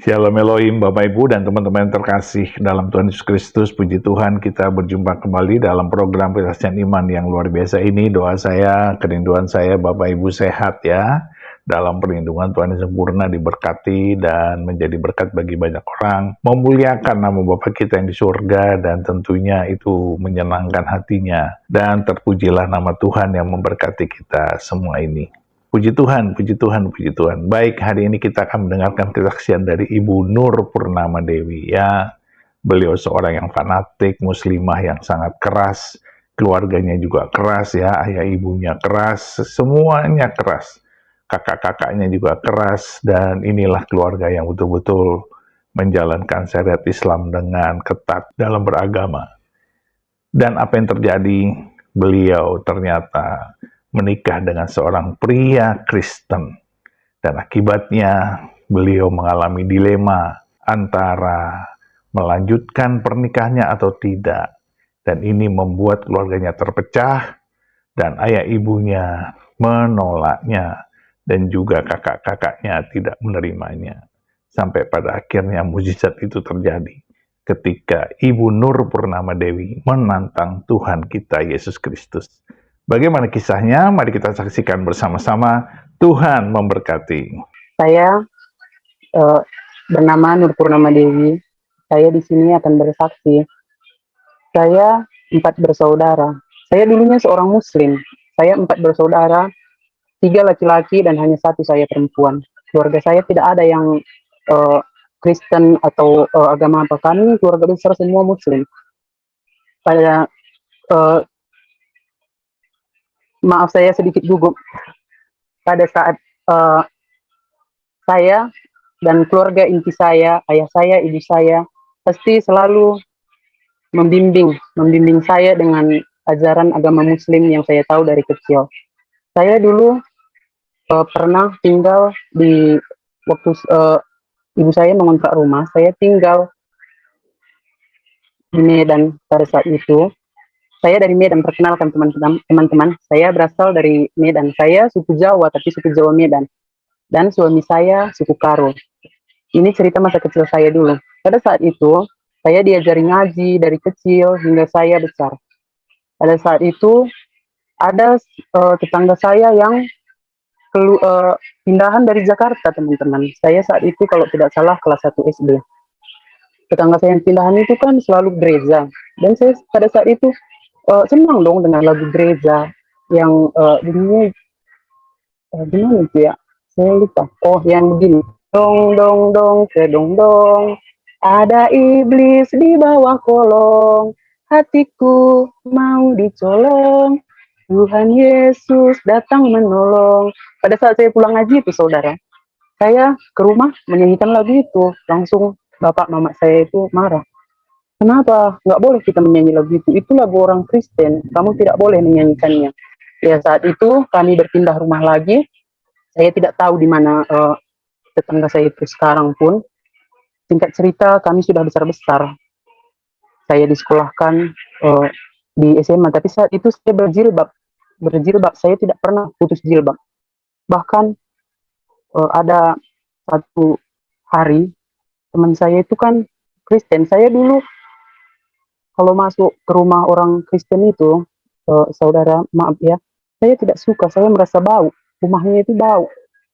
Shalom Elohim, Bapak Ibu dan teman-teman yang terkasih dalam Tuhan Yesus Kristus. Puji Tuhan, kita berjumpa kembali dalam program Kesaksian Iman yang luar biasa ini. Doa saya, kerinduan saya, Bapak Ibu sehat ya. Dalam perlindungan Tuhan yang sempurna, diberkati dan menjadi berkat bagi banyak orang. Memuliakan nama Bapa kita yang di surga dan tentunya itu menyenangkan hatinya. Dan terpujilah nama Tuhan yang memberkati kita semua ini. Puji Tuhan, puji Tuhan, puji Tuhan. Baik, hari ini kita akan mendengarkan kesaksian dari Ibu Nur Purnama Dewi ya. Beliau seorang yang fanatik, muslimah yang sangat keras, keluarganya juga keras ya, ayah ibunya keras, semuanya keras. Kakak-kakaknya juga keras, dan inilah keluarga yang betul-betul menjalankan syariat Islam dengan ketat dalam beragama. Dan apa yang terjadi? Beliau ternyata menikah dengan seorang pria Kristen. Dan akibatnya beliau mengalami dilema antara melanjutkan pernikahannya atau tidak. Dan ini membuat keluarganya terpecah dan ayah ibunya menolaknya dan juga kakak-kakaknya tidak menerimanya. Sampai pada akhirnya mujizat itu terjadi ketika Ibu Nur Purnama Dewi menantang Tuhan kita Yesus Kristus. Bagaimana kisahnya? Mari kita saksikan bersama-sama. Tuhan memberkati. Saya bernama Nur Purnama Dewi. Saya di sini akan bersaksi. Saya 4 bersaudara. Saya dulunya seorang Muslim. Saya 4 bersaudara, 3 laki-laki dan hanya 1 saya perempuan. Keluarga saya tidak ada yang Kristen atau agama apa. Kami keluarga besar semua Muslim. Pada maaf saya sedikit gugup. Pada saat saya dan keluarga inti saya, ayah saya, ibu saya, pasti selalu membimbing saya dengan ajaran agama Muslim yang saya tahu dari kecil. Saya dulu pernah tinggal di waktu ibu saya mengontrak rumah, saya tinggal di Medan pada saat itu. Saya dari Medan, perkenalkan teman-teman, saya berasal dari Medan. Saya suku Jawa, tapi suku Jawa Medan. Dan suami saya suku Karo. Ini cerita masa kecil saya dulu. Pada saat itu, saya diajari ngaji dari kecil hingga saya besar. Pada saat itu, ada tetangga saya yang pindahan dari Jakarta, teman-teman. Saya saat itu kalau tidak salah kelas 1 SD. Tetangga saya yang pindahan itu kan selalu gereja. Dan saya pada saat itu senang dong dengan lagu gereja yang bunyinya gimana itu ya? Saya lupa. Oh, yang begini. Dong dong dong, kedong dong. Ada iblis di bawah kolong. Hatiku mau dicolong. Tuhan Yesus datang menolong. Pada saat saya pulang ngaji itu, saudara, saya ke rumah menyanyikan lagu itu. Langsung bapak mama saya itu marah. Kenapa? Nggak boleh kita menyanyi lagu itu. Itu lagu orang Kristen. Kamu tidak boleh menyanyikannya. Ya, saat itu kami berpindah rumah lagi. Saya tidak tahu di mana tetangga saya itu sekarang pun. Singkat cerita, kami sudah besar-besar. Saya disekolahkan di SMA, tapi saat itu saya berjilbab. Saya tidak pernah putus jilbab. Bahkan ada satu hari teman saya itu kan Kristen. Saya dulu kalau masuk ke rumah orang Kristen itu, saudara, maaf ya, saya tidak suka. Saya merasa bau. Rumahnya itu bau.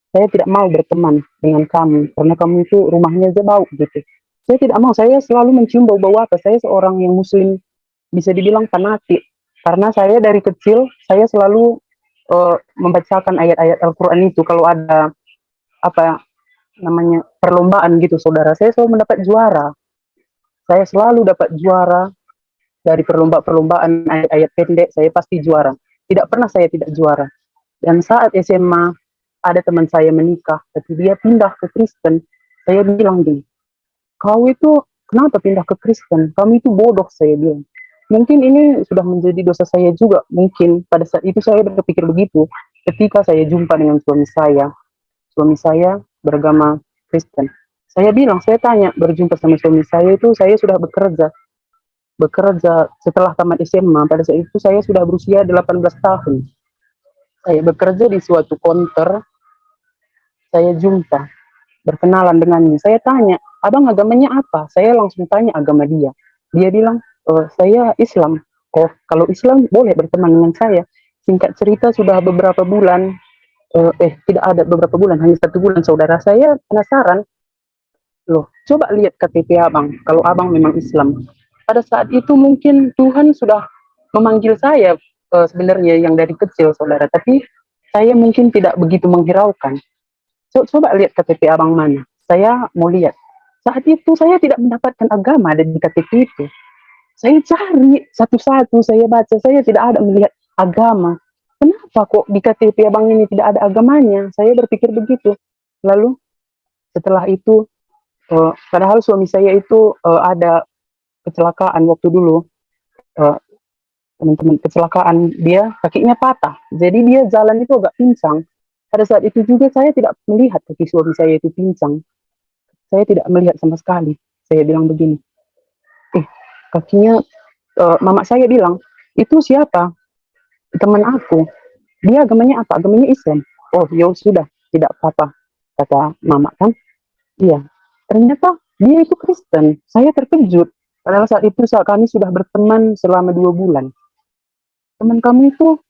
Saya tidak mau berteman dengan kamu karena kamu itu rumahnya aja bau gitu. Saya tidak mau. Saya selalu mencium bau-bau apa. Saya seorang yang Muslim, bisa dibilang fanatik. Karena saya dari kecil, saya selalu membacakan ayat-ayat Al-Quran itu. Kalau ada apa namanya perlombaan gitu, saudara, saya selalu mendapat juara. Saya selalu dapat juara dari perlombaan ayat-ayat pendek. Saya pasti juara. Tidak pernah saya tidak juara. Dan saat SMA ada teman saya menikah, tapi dia pindah ke Kristen. Saya bilang gini, kau itu kenapa pindah ke Kristen? Kamu itu bodoh, saya bilang. Mungkin ini sudah menjadi dosa saya juga. Mungkin pada saat itu saya berpikir begitu. Ketika saya jumpa dengan suami saya beragama Kristen. Saya bilang, saya tanya, berjumpa sama suami saya itu, saya sudah bekerja setelah tamat SMA. Pada saat itu saya sudah berusia 18 tahun. Saya bekerja di suatu konter. Saya jumpa berkenalan dengannya. Saya tanya, abang agamanya apa? Saya langsung tanya agama dia. Dia bilang, saya Islam. Oh, kalau Islam boleh berteman dengan saya. Singkat cerita sudah beberapa bulan, tidak ada beberapa bulan, hanya 1 bulan. Saudara saya penasaran, loh, coba lihat KTP abang, kalau abang memang Islam. Pada saat itu mungkin Tuhan sudah memanggil saya sebenarnya yang dari kecil, saudara. Tapi saya mungkin tidak begitu menghiraukan. Coba lihat KTP abang mana. Saya mau lihat. Saat itu saya tidak mendapatkan agama ada di KTP itu. Saya cari satu-satu, saya baca, saya tidak ada melihat agama. Kenapa kok di KTP abang ini tidak ada agamanya? Saya berpikir begitu. Lalu setelah itu, padahal suami saya itu ada kecelakaan waktu dulu. Eh, Teman-teman, kecelakaan, dia kakinya patah. Jadi dia jalan itu agak pincang. Pada saat itu juga saya tidak melihat kaki suami saya itu pincang. Saya tidak melihat sama sekali. Saya bilang begini, kakinya, mama saya bilang, itu siapa? Teman aku. Dia agamanya apa? Agamanya Islam. Oh, ya sudah, tidak apa-apa, kata mama kan. Iya. Ternyata dia itu Kristen. Saya terkejut. Padahal saat itu kami sudah berteman selama 2 bulan. Teman kamu itu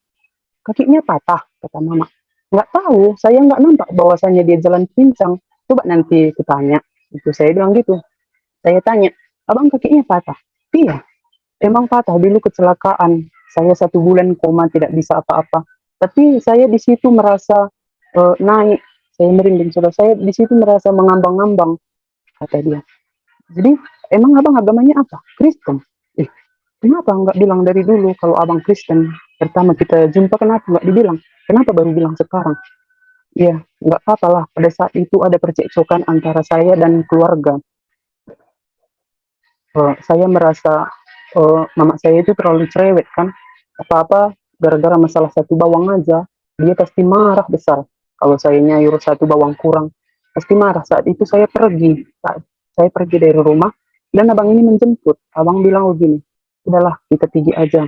kakinya patah, kata mama. Nggak tahu, saya nggak nampak bahwasanya dia jalan pincang. Coba nanti kutanya. Itu saya bilang gitu. Saya tanya, abang kakinya patah? Iya, emang patah dulu kecelakaan. Saya 1 bulan koma, tidak bisa apa-apa. Tapi saya di situ merasa naik. Saya merinding, saudara. Saya di situ merasa mengambang-ngambang, kata dia. Jadi, emang abang agamanya apa? Kristen. Kenapa nggak bilang dari dulu kalau abang Kristen? Pertama kita jumpa, kenapa nggak dibilang? Kenapa baru bilang sekarang? Iya, nggak apa-apa lah. Pada saat itu ada percekcokan antara saya dan keluarga. Saya merasa mama saya itu terlalu cerewet kan. Apa-apa gara-gara masalah satu bawang aja, dia pasti marah besar. Kalau saya nyayur satu bawang kurang, pasti marah. Saat itu saya pergi. Saya pergi dari rumah, dan abang ini menjemput. Abang bilang begini, udahlah kita pergi aja.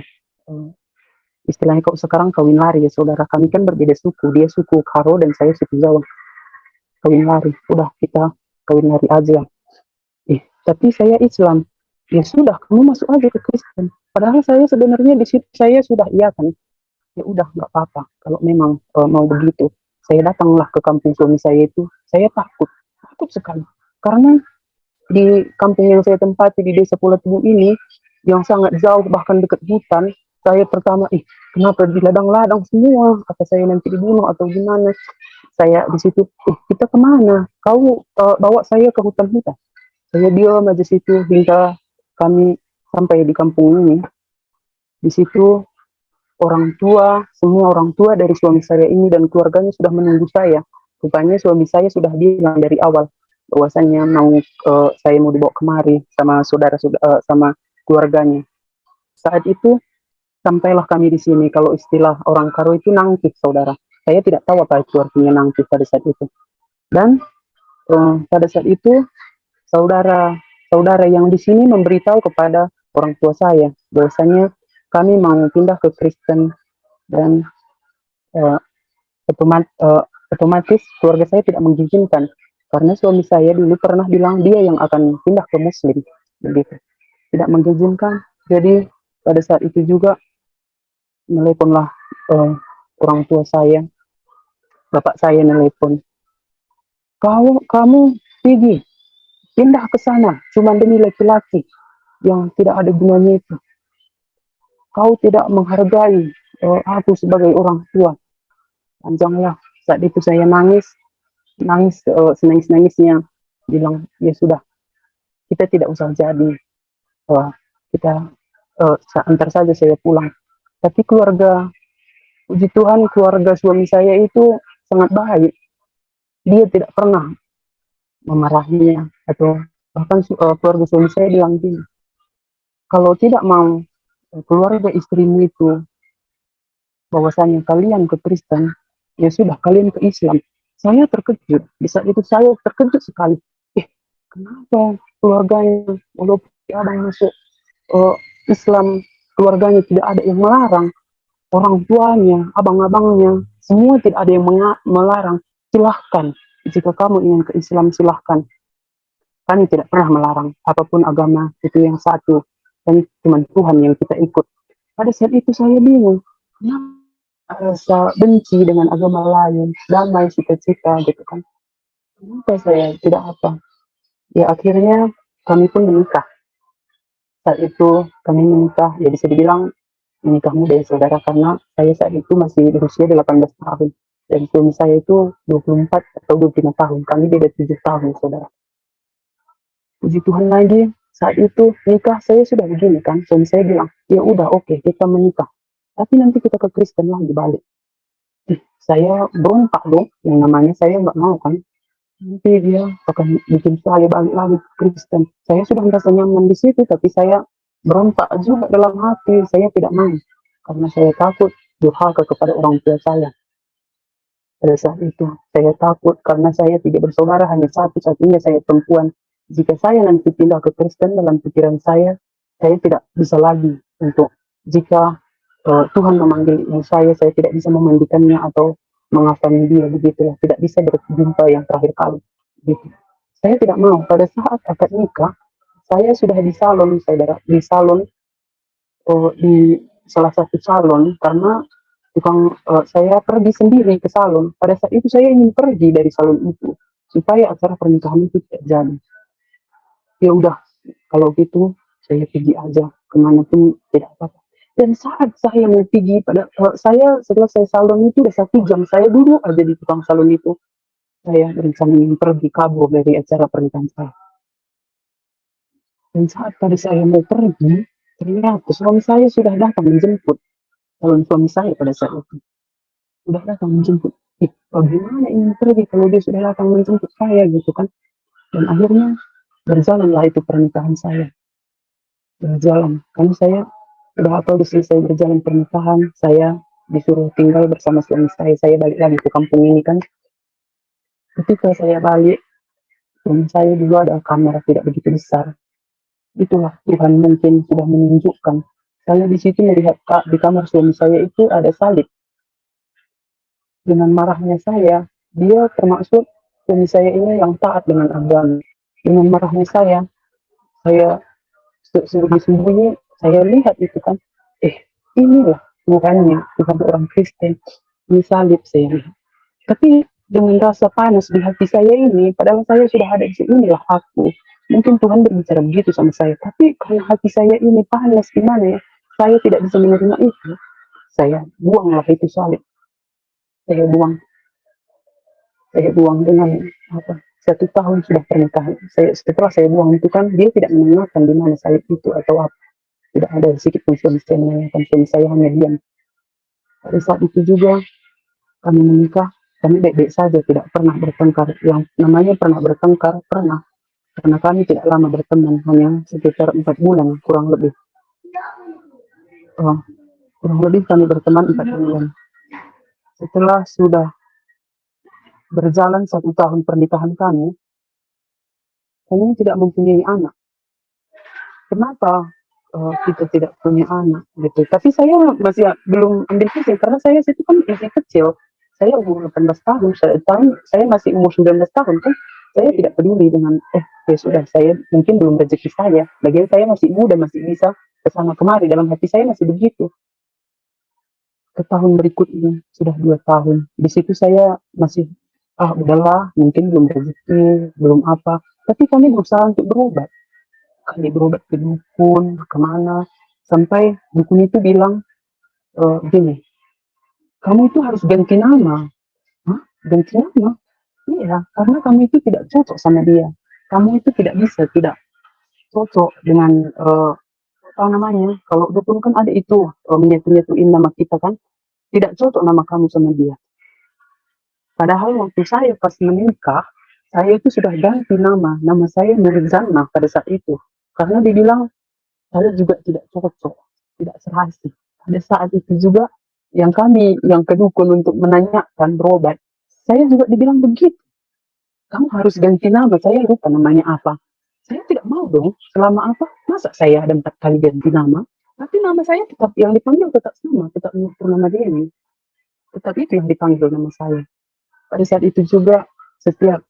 Istilahnya kok sekarang kawin lari ya saudara. Kami kan berbeda suku. Dia suku Karo dan saya suku Jawa. Kawin lari. Udah kita kawin lari aja. Tapi saya Islam. Ya sudah, kamu masuk aja ke Kristen. Padahal saya sebenarnya di situ saya sudah iya kan. Ya udah nggak apa-apa. Kalau memang mau begitu, saya datanglah ke kampung suami saya itu. Saya takut sekali. Karena di kampung yang saya tempati di desa Pulau Tebu ini, yang sangat jauh bahkan dekat hutan, saya pertama, kenapa di ladang-ladang semua? Apa saya nanti dibunuh atau gimana? Saya di situ, kita kemana? Kau bawa saya ke hutan-hutan. Saya diam aja situ hingga kami sampai di kampung ini. Di situ semua orang tua dari suami saya ini dan keluarganya sudah menunggu saya. Rupanya suami saya sudah bilang dari awal bahwasanya saya mau dibawa kemari sama sama keluarganya. Saat itu sampailah kami di sini. Kalau istilah orang Karo itu nangkif, saudara. Saya tidak tahu apa itu artinya nangkif pada saat itu. Dan pada saat itu saudara yang di sini memberitahu kepada orang tua saya bahwasanya kami mau pindah ke Kristen, dan uh, otomatis keluarga saya tidak mengizinkan karena suami saya dulu pernah bilang dia yang akan pindah ke Muslim, begitu, tidak mengizinkan. Jadi pada saat itu juga nelponlah orang tua saya, bapak saya nelpon, kamu pergi pindah ke sana cuma demi laki-laki yang tidak ada gunanya itu. Kau tidak menghargai aku sebagai orang tua. Panjanglah. Saat itu saya nangis senangis-nangisnya, bilang ya sudah, kita tidak usah jadi, kita antar saja saya pulang. Tapi puji Tuhan, keluarga suami saya itu sangat baik. Dia tidak pernah memarahinya, atau bahkan keluarga suami saya bilang gini, kalau tidak mau keluarga istrimu itu bahwasanya kalian ke Kristen, ya sudah kalian ke Islam. Saya terkejut. Di saat itu saya terkejut sekali. Kenapa keluarganya, walaupun abang masuk Islam, keluarganya tidak ada yang melarang. Orang tuanya, abang-abangnya, semua tidak ada yang melarang. Silahkan. jika kamu ingin ke Islam silahkan. Kami tidak pernah melarang apapun agama itu yang satu. Dan cuma Tuhan yang kita ikut. Pada saat itu saya bingung. Kenapa rasa benci dengan agama lain, damai cita-cita gitu kan. Kenapa saya tidak apa? Ya akhirnya kami pun menikah. Saat itu kami menikah, ya bisa dibilang menikah muda ya saudara, karena saya saat itu masih berusia 18 tahun. Dan suami saya itu 24 atau 25 tahun. Kami beda 7 tahun saudara. Puji Tuhan lagi, saat itu nikah saya sudah begini kan. Suami saya bilang, ya udah oke, kita menikah. Tapi nanti kita ke Kristen lagi balik. Saya berontak dong, yang namanya saya nggak mau kan. Nanti dia akan bikin saya balik lagi ke Kristen. Saya sudah merasa nyaman di situ, tapi saya berontak juga dalam hati. Saya tidak mau, karena saya takut durhaka kepada orang tua saya. Pada saat itu, saya takut karena saya tidak bersaudara, hanya satu-satunya saya perempuan. Jika saya nanti pindah ke Kristen, dalam pikiran saya tidak bisa lagi untuk jika Tuhan memanggil ibu saya tidak bisa memandikannya atau mengafani dia, begitulah. Tidak bisa berjumpa yang terakhir kali. Gitu. Saya tidak mau. Pada saat akad nikah, saya sudah di salon, saudara. Di salon, di salah satu salon, karena saya pergi sendiri ke salon. Pada saat itu saya ingin pergi dari salon itu supaya acara pernikahan itu tidak jadi. Ya udah, kalau gitu saya pergi aja kemanapun, tidak apa-apa. Dan saat saya mau pergi, saya setelah saya salon itu udah 1 jam saya duduk aja di tukang salon itu. Saya berencana ingin pergi kabur dari acara pernikahan saya. Dan saat tadi saya mau pergi, ternyata suami saya sudah datang menjemput. Calon suami saya pada saat itu sudah datang menjemput. Bagaimana ingin pergi kalau dia sudah datang menjemput saya gitu kan. Dan akhirnya berjalanlah itu pernikahan saya. Berjalan. Karena saya udah selesai berjalan pernikahan, saya disuruh tinggal bersama suami saya. Saya balik lagi ke kampung ini kan. Ketika saya balik, suami saya juga ada kamar tidak begitu besar. Itulah Tuhan mungkin sudah menunjukkan. Saya di situ melihat di kamar suami saya itu ada salib. Dengan marahnya saya, dia termasuk suami saya ini yang taat dengan agama. Dengan marahnya saya sembunyi-sembunyi, saya lihat itu kan, inilah Tuhannya, Tuhan orang Kristen, ini salib saya lihat. Tapi dengan rasa panas di hati saya ini, padahal saya sudah ada di sini, inilah aku. Mungkin Tuhan berbicara begitu sama saya, tapi karena hati saya ini panas gimana ya, saya tidak bisa menerima itu. Saya buanglah itu salib. Saya buang dengan apa? 1 tahun sudah pernikahan. Setelah saya buang itu kan, dia tidak menanyakan di mana salib itu atau apa. Tidak ada sedikit pun suami saya menanyakan. Suami saya hanya diam. Pada saat itu juga kami menikah, kami baik-baik saja, tidak pernah bertengkar. Yang namanya pernah bertengkar, pernah. Karena kami tidak lama berteman, hanya sekitar 4 bulan, kurang lebih. Kurang lebih kami berteman 4 bulan. Setelah sudah berjalan 1 tahun pernikahan kami tidak mempunyai anak. Kenapa kita tidak punya anak gitu? Tapi saya masih belum ambil pusing karena saya itu kan masih kecil. Saya umur 18 tahun, saya masih umur 19 tahun kan. Saya tidak peduli dengan ya sudah, saya mungkin belum rezeki saya. Bagian saya masih muda, masih bisa kesana kemari, dalam hati saya masih begitu. Ke tahun berikutnya sudah 2 tahun. Di situ saya masih udahlah, mungkin belum rezeki, belum apa. Tapi kami berusaha untuk berobat. Kami berobat ke dukun, kemana, sampai dukun itu bilang gini, kamu itu harus ganti nama. Hah? Ganti nama? Iya, karena kamu itu tidak cocok sama dia. Kamu itu tidak bisa, tidak cocok dengan apa namanya, kalau dukun kan ada itu menyatu-nyatuin nama kita kan, tidak cocok nama kamu sama dia. Padahal waktu saya pas menikah, saya itu sudah ganti nama saya Nurizana pada saat itu. Karena dibilang saya juga tidak cocok, tidak serasi. Pada saat itu juga yang ke dukun untuk menanyakan berobat, saya juga dibilang begitu. Kamu harus ganti nama, saya lupa namanya apa. Saya tidak mau dong, selama apa? Masa saya ada 4 kali ganti nama? Tapi nama saya tetap, yang dipanggil tetap sama, tetap Nur Purnama Dewi. Tetap itu yang dipanggil nama saya. Pada saat itu juga setiap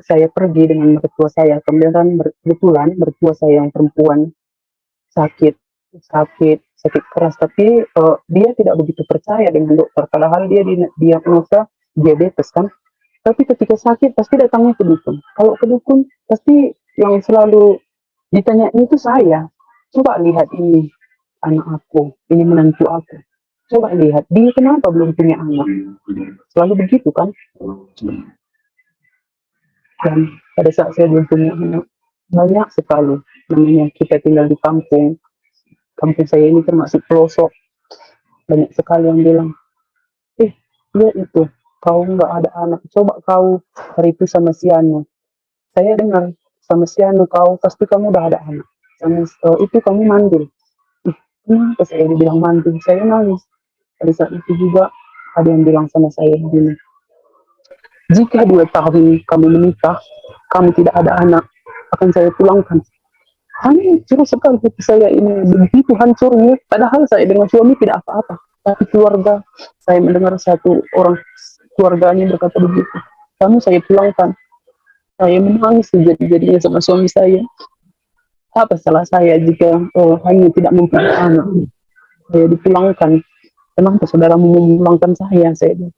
saya pergi dengan mertua saya, kebetulan mertua saya yang perempuan sakit sakit keras, tapi dia tidak begitu percaya dengan dokter, padahal dia diagnosa diabetes kan. Tapi ketika sakit pasti datangnya ke dukun. Kalau ke dukun pasti yang selalu ditanya itu saya. Coba lihat ini anak aku, ini menantu aku. Coba lihat dia kenapa belum punya anak. Selalu begitu kan. Dan pada saat saya belum punya anak, banyak sekali. Namanya kita tinggal di kampung. Kampung saya ini termasuk pelosok. Banyak sekali yang bilang, dia itu, kau nggak ada anak. Coba kau hari itu sama si Anu. Saya dengar sama si Anu kau pasti kamu udah ada anak. Sama itu kamu mandul. Kenapa saya dibilang mandul? Saya nangis. Pada saat itu juga ada yang bilang sama saya begini. Jika 2 tahun kamu menikah, kamu tidak ada anak, akan saya pulangkan. Hancur sekali hati saya ini, begitu hancurnya. Padahal saya dengan suami tidak apa-apa. Tapi keluarga, saya mendengar satu orang keluarganya berkata begitu. Kamu saya pulangkan. Saya menangis sejadi-jadinya sama suami saya. Apa salah saya jika hanya tidak mempunyai anak? Saya dipulangkan. Kenapa saudaramu memulangkan saya? Saya bilang.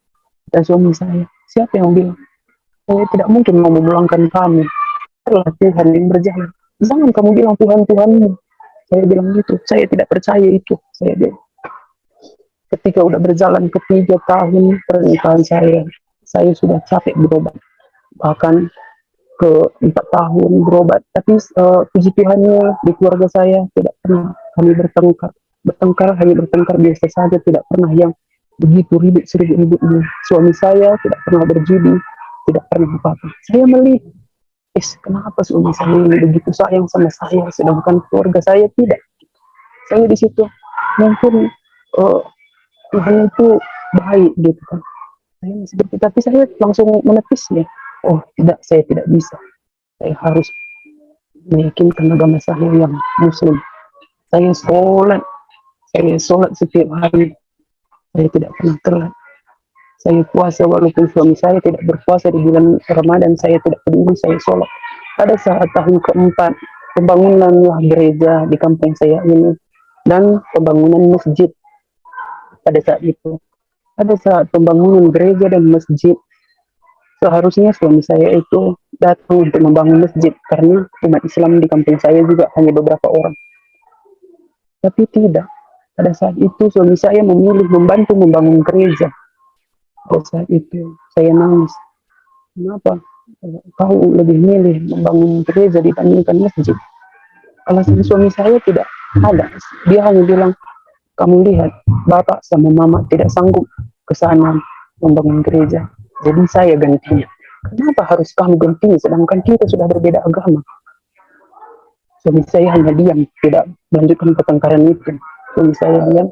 Dan suami saya, siapa yang bilang? Saya tidak mungkin mau memulangkan kamu. Itulah Tuhan yang berjalan. Jangan kamu bilang Tuhan-Tuhanmu. Saya bilang gitu. Saya tidak percaya itu. Saya bilang. Ketika udah berjalan ke 3 tahun pernikahan saya sudah capek berobat. Bahkan ke 4 tahun berobat. Tapi puji Tuhannya di keluarga saya tidak pernah kami bertengkar. Hanya bertengkar biasa saja. Tidak pernah yang begitu ribut seribut-ributnya. Suami saya tidak pernah berjudi. Tidak pernah apa-apa. Saya melihat. Kenapa suami saya ini begitu sayang sama saya, sedangkan keluarga saya tidak. Saya di situ mungkin Tuhan itu baik gitu kan. Saya masih berpikir, tapi saya langsung menepisnya. Oh tidak, saya tidak bisa. Saya harus meyakinkan agama saya yang Muslim. Saya sholat setiap hari. Saya tidak pernah telat. Saya puasa walaupun suami saya tidak berpuasa di bulan Ramadan, saya tidak peduli, saya sholat. Pada saat tahun keempat, pembangunanlah gereja di kampung saya ini dan pembangunan masjid. Pada saat itu, pada saat pembangunan gereja dan masjid, seharusnya suami saya itu datang untuk membangun masjid karena umat Islam di kampung saya juga hanya beberapa orang. Tapi tidak. Pada saat itu suami saya memilih membantu membangun gereja. Pada saat itu saya nangis. Kenapa kau lebih milih membangun gereja dibandingkan masjid? Alasan suami saya tidak ada. Dia hanya bilang, kamu lihat bapak sama mama tidak sanggup ke sana membangun gereja. Jadi saya gantinya. Kenapa harus kamu gantinya sedangkan kita sudah berbeda agama? Suami saya hanya diam, tidak melanjutkan pertengkaran itu. Suami saya diam.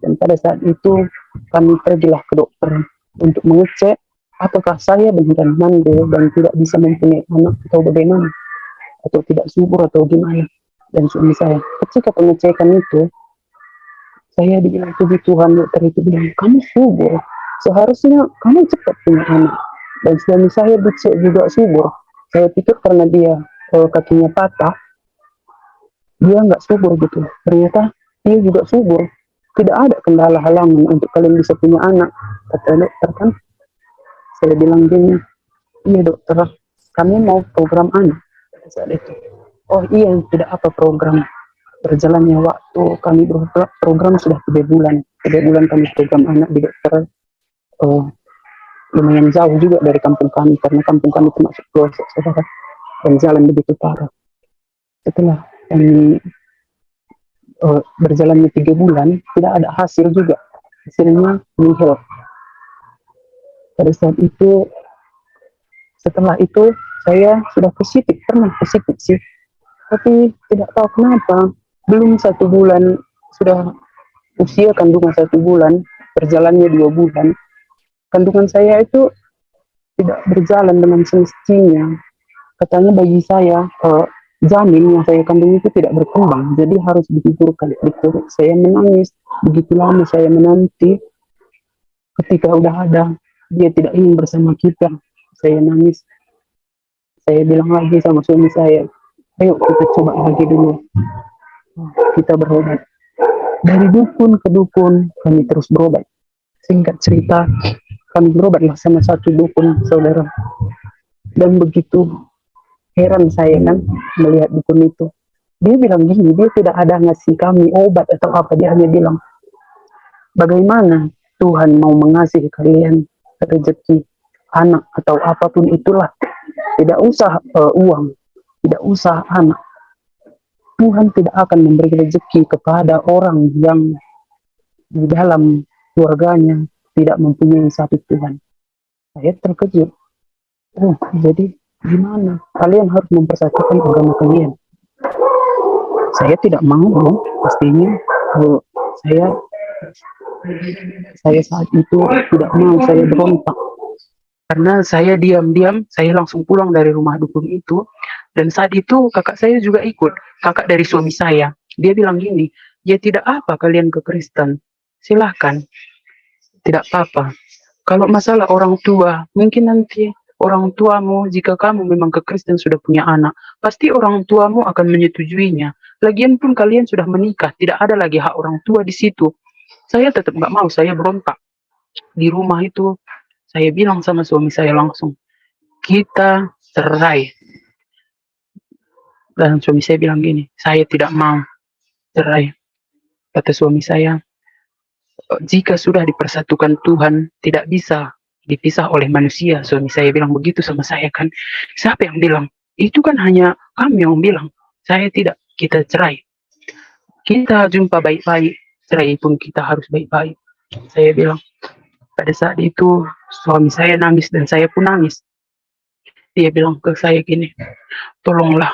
Dan pada saat itu kami pergilah ke dokter untuk mengecek apakah saya beneran mandul dan tidak bisa mempunyai anak atau bagaimana, atau tidak subur atau gimana. Dan suami saya ketika pengecekan itu, saya dibilang puji Tuhan, dokter itu bilang kamu subur, seharusnya kamu cepat punya anak. Dan suami saya juga subur. Saya pikir karena dia kakinya patah, dia nggak subur gitu. Ternyata dia juga subur. Tidak ada kendala halangan untuk kalian bisa punya anak, kata dokter kan. Saya bilang gini, iya dokter, kami mau program anak saat itu. Oh iya, tidak apa program. Berjalannya waktu kami program sudah 3 bulan. 3 bulan kami program anak di dokter. Lumayan jauh juga dari kampung kami karena kampung kami termasuk pelosok saudara, dan jalan begitu parah. Setelah kami berjalannya 3 bulan tidak ada hasil juga, hasilnya nihil. Pada saat itu, setelah itu saya sudah pernah positif sih, tapi tidak tahu kenapa belum 1 bulan, sudah usia kandungan 1 bulan, berjalannya 2 bulan, kandungan saya itu tidak berjalan dengan semestinya. Katanya bagi saya janin yang saya kandung itu tidak berkembang, jadi harus digugurkan. Saya menangis, begitu lama saya menanti. Ketika udah ada, dia tidak ingin bersama kita. saya nangis. Saya bilang lagi sama suami saya, ayo kita coba lagi dulu, kita berobat. Dari dukun ke dukun, kami terus berobat. Singkat cerita, kami berobatlah sama satu dukun, saudara. Dan begitu heran saya kan melihat dukun itu. Dia bilang gini, dia tidak ada ngasih kami obat atau apa. Dia hanya bilang, bagaimana Tuhan mau mengasihi kalian rezeki anak atau apapun itulah. Tidak usah uang, tidak usah anak. Tuhan tidak akan memberi rezeki kepada orang yang di dalam keluarganya tidak mempunyai satu Tuhan. Saya terkejut. Oh, jadi gimana? Kalian harus mempersatukan agama kalian. Saya tidak mau dong, pastinya. Saya saya saat itu tidak mau, saya berontak. Karena saya diam-diam, saya langsung pulang dari rumah dukun itu. Dan saat itu kakak saya juga ikut, kakak dari suami saya. Dia bilang gini, ya tidak apa kalian ke Kristen, silahkan, tidak apa-apa. Kalau masalah orang tua, mungkin nanti orang tuamu, jika kamu memang ke Kristen sudah punya anak, pasti orang tuamu akan menyetujuinya. Lagian pun kalian sudah menikah, tidak ada lagi hak orang tua di situ. Saya tetap nggak mau, saya berontak. Di rumah itu, saya bilang sama suami saya langsung, kita cerai. Dan suami saya bilang gini, saya tidak mau cerai. Kata suami saya, jika sudah dipersatukan Tuhan, tidak bisa dipisah oleh manusia. Suami saya bilang begitu sama saya kan. Siapa yang bilang? Itu kan hanya kami yang bilang. Saya tidak, kita cerai. Kita jumpa baik-baik, cerai pun kita harus baik-baik. Saya bilang, pada saat itu suami saya nangis dan saya pun nangis. Dia bilang ke saya gini, tolonglah,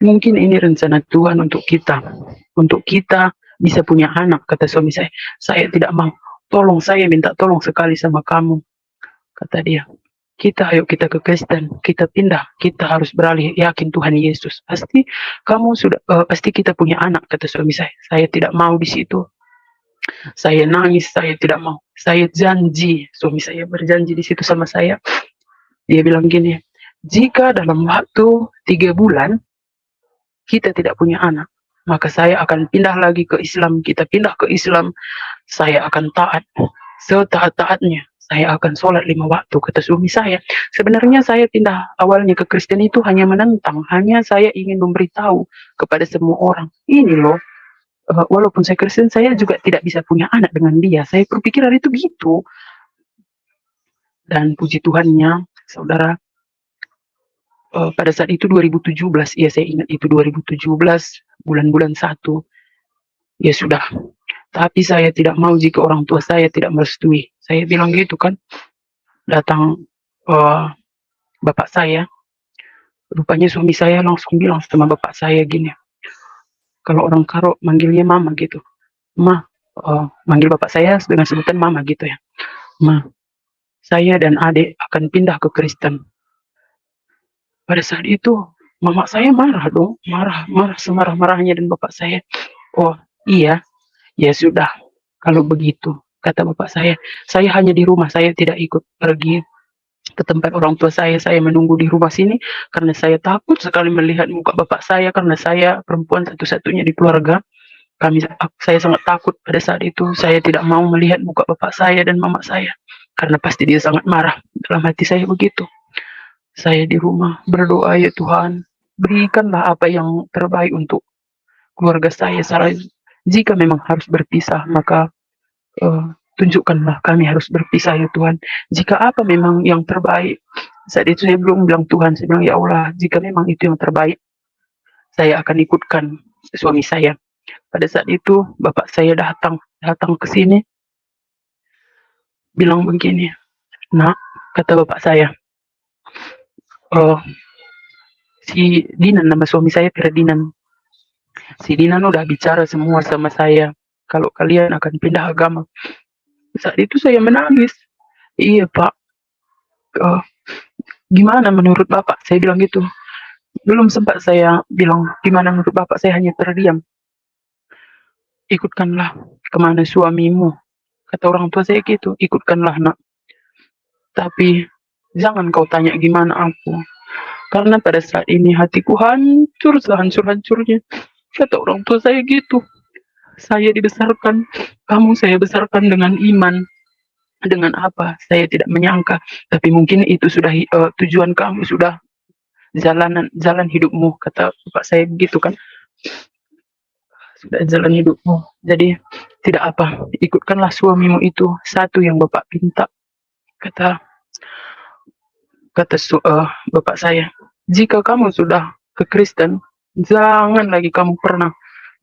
mungkin ini rencana Tuhan untuk kita bisa punya anak. Kata suami saya tidak mau, tolong, saya minta tolong sekali sama kamu. Kata dia, ayo kita ke Kristen, kita pindah, kita harus beralih yakin Tuhan Yesus. Pasti kamu sudah, pasti kita punya anak. Kata suami saya tidak mau di situ. Saya nangis, saya tidak mau. Saya janji, suami saya berjanji di situ sama saya. Dia bilang gini, jika dalam waktu 3 bulan kita tidak punya anak, maka saya akan pindah lagi ke Islam. Kita pindah ke Islam, saya akan taat setaat-taatnya. Saya akan sholat 5 waktu, kata suami saya. Sebenarnya saya pindah awalnya ke Kristen itu hanya menentang, hanya saya ingin memberitahu kepada semua orang, ini loh, walaupun saya Kristen, saya juga tidak bisa punya anak dengan dia. Saya berpikiran itu gitu. Dan puji Tuhannya, saudara, pada saat itu 2017, ya saya ingat itu 2017, bulan-bulan 1, ya sudah. Tapi saya tidak mau jika orang tua saya tidak merestui. Saya bilang gitu kan, datang bapak saya, rupanya suami saya langsung bilang sama bapak saya gini, kalau orang Karo manggilnya mama gitu, ma, manggil bapak saya dengan sebutan mama gitu ya, ma, saya dan adik akan pindah ke Kristen. Pada saat itu mama saya marah dong, marah semarah-marahnya, dan bapak saya, oh iya, ya sudah, kalau begitu, kata bapak saya hanya di rumah, saya tidak ikut pergi ke tempat orang tua saya menunggu di rumah sini, karena saya takut sekali melihat muka bapak saya, karena saya perempuan satu-satunya di keluarga. Saya sangat takut pada saat itu, saya tidak mau melihat muka bapak saya dan mama saya, karena pasti dia sangat marah. Dalam hati saya begitu. Saya di rumah berdoa, ya Tuhan, berikanlah apa yang terbaik untuk keluarga saya. Jika memang harus berpisah, maka tunjukkanlah kami harus berpisah, ya Tuhan. Jika apa memang yang terbaik, saat itu saya belum bilang Tuhan, saya bilang, ya Allah, jika memang itu yang terbaik, saya akan ikutkan suami saya. Pada saat itu bapak saya datang ke sini, bilang begini, nak, kata bapak saya, si Dinan, nama suami saya Ferdinand, si Dinan udah bicara semua sama saya, kalau kalian akan pindah agama. Saat itu saya menangis. Iya pak, gimana menurut bapak? Saya bilang gitu. Belum sempat saya bilang gimana menurut bapak, saya hanya terdiam. Ikutkanlah kemana suamimu, kata orang tua saya gitu, ikutkanlah nak. Tapi Jangan kau tanya gimana aku. Karena pada saat ini hatiku hancur sehancur-hancurnya. Kata orang tua saya gitu. Saya dibesarkan, kamu saya besarkan dengan iman. Dengan apa? Saya tidak menyangka. Tapi mungkin itu sudah tujuan kamu, sudah jalan hidupmu. Kata bapak saya begitu kan. Sudah jalan hidupmu. Jadi tidak apa, ikutkanlah suamimu itu. Satu yang bapak pinta. Kata kata bapak saya, jika kamu sudah ke Kristen, jangan lagi kamu pernah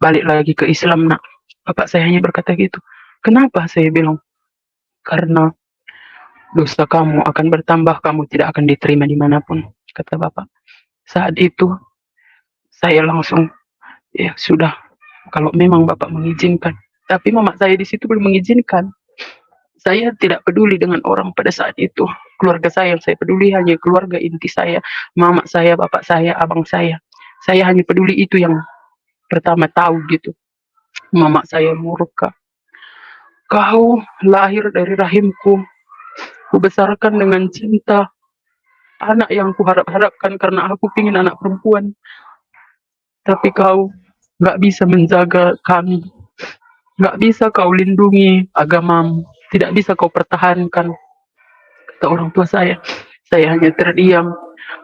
balik lagi ke Islam, nak. Bapak saya hanya berkata gitu. Kenapa? Saya bilang, karena dosa kamu akan bertambah, kamu tidak akan diterima dimanapun, kata bapak. Saat itu saya langsung, ya sudah, kalau memang bapak mengizinkan. Tapi mama saya di situ belum mengizinkan. Saya tidak peduli dengan orang pada saat itu. Keluarga saya yang saya peduli hanya keluarga inti saya, mama saya, bapak saya, abang saya. Saya hanya peduli itu yang pertama tahu gitu. Mama saya murka. Kau lahir dari rahimku, kubesarkan dengan cinta. Anak yang kuharap-harapkan karena aku ingin anak perempuan. Tapi kau gak bisa menjaga kami. Gak bisa kau lindungi agamamu. Tidak bisa kau pertahankan. Kata orang tua saya. Saya hanya terdiam.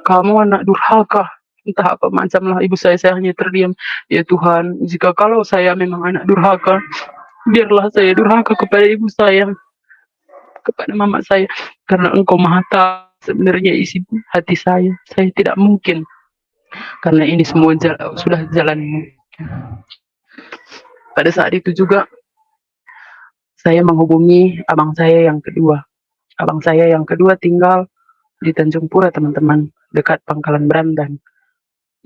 Kamu anak durhaka. Entah apa macamlah ibu saya hanya terdiam. Ya Tuhan, jika kalau saya memang anak durhaka, biarlah saya durhaka kepada ibu saya, kepada mama saya. Karena engkau maha tahu sebenarnya isi hati saya. Saya tidak mungkin. Karena ini semua sudah jalanmu. Pada saat itu juga, saya menghubungi abang saya yang kedua. Abang saya yang kedua tinggal di Tanjung Pura, teman-teman, dekat Pangkalan Berandan.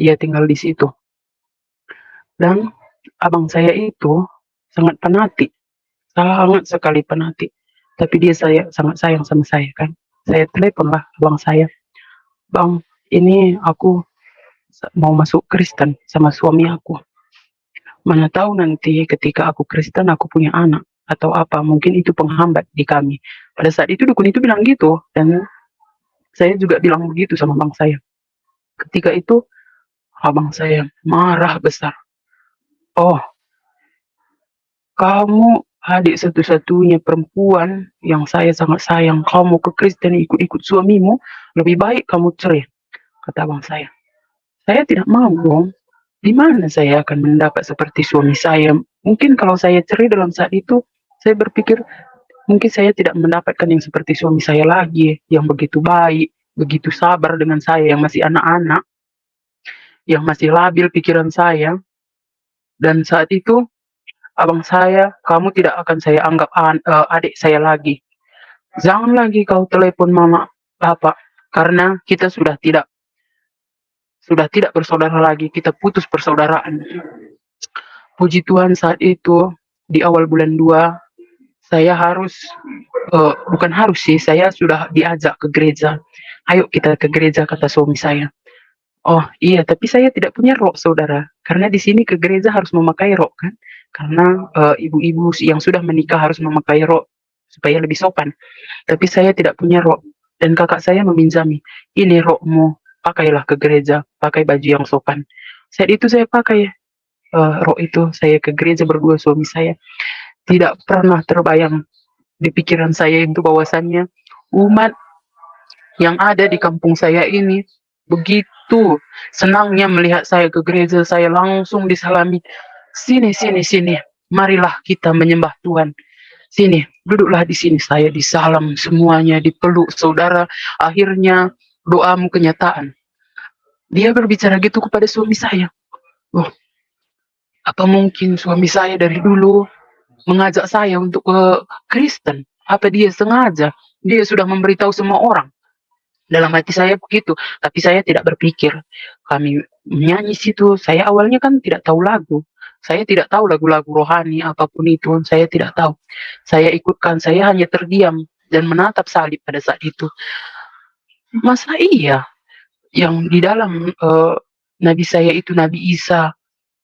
Ia tinggal di situ. Dan abang saya itu sangat penati, sangat sekali penati. Tapi dia sangat sayang sama saya kan. Saya teleponlah abang saya, bang, ini aku mau masuk Kristen sama suami aku. Mana tahu nanti ketika aku Kristen aku punya anak atau apa, mungkin itu penghambat di kami. Pada saat itu dukun itu bilang gitu, dan saya juga bilang begitu sama abang saya. Ketika itu abang saya marah besar. Oh, kamu adik satu-satunya perempuan yang saya sangat sayang. Kamu ke Kristen ikut-ikut suamimu, lebih baik kamu cerai, kata abang saya. Saya tidak mau dong. Di mana saya akan mendapat seperti suami saya? Mungkin kalau saya cerai dalam saat itu, saya berpikir mungkin saya tidak mendapatkan yang seperti suami saya lagi, yang begitu baik, begitu sabar dengan saya yang masih anak-anak, yang masih labil pikiran saya. Dan saat itu abang saya, kamu tidak akan saya anggap adik saya lagi. Jangan lagi kau telepon mama, bapak, karena kita sudah tidak bersaudara lagi, kita putus persaudaraan. Puji Tuhan saat itu di awal bulan 2 saya bukan harus sih, saya sudah diajak ke gereja. Ayo kita ke gereja, kata suami saya. Oh iya, tapi saya tidak punya rok, saudara. Karena di sini ke gereja harus memakai rok kan. Karena ibu-ibu yang sudah menikah harus memakai rok supaya lebih sopan. Tapi saya tidak punya rok. Dan kakak saya meminjami. Ini rokmu, pakailah ke gereja, pakai baju yang sopan. Saat itu saya pakai rok itu, saya ke gereja berdua suami saya. Tidak pernah terbayang di pikiran saya itu bahwasannya umat yang ada di kampung saya ini begitu senangnya melihat saya ke gereja. Saya langsung disalami, sini sini sini, marilah kita menyembah Tuhan, sini duduklah di sini. Saya disalam semuanya, dipeluk, saudara. Akhirnya doamu kenyataan. Dia berbicara gitu kepada suami saya. Oh, apa mungkin suami saya dari dulu mengajak saya untuk ke Kristen? Apa dia sengaja? Dia sudah memberitahu semua orang. Dalam hati saya begitu, tapi saya tidak berpikir. Kami menyanyi situ, saya awalnya kan tidak tahu lagu. Saya tidak tahu lagu-lagu rohani, apapun itu, saya tidak tahu. Saya ikutkan, saya hanya terdiam dan menatap salib pada saat itu. Masa iya yang di dalam Nabi saya itu Nabi Isa,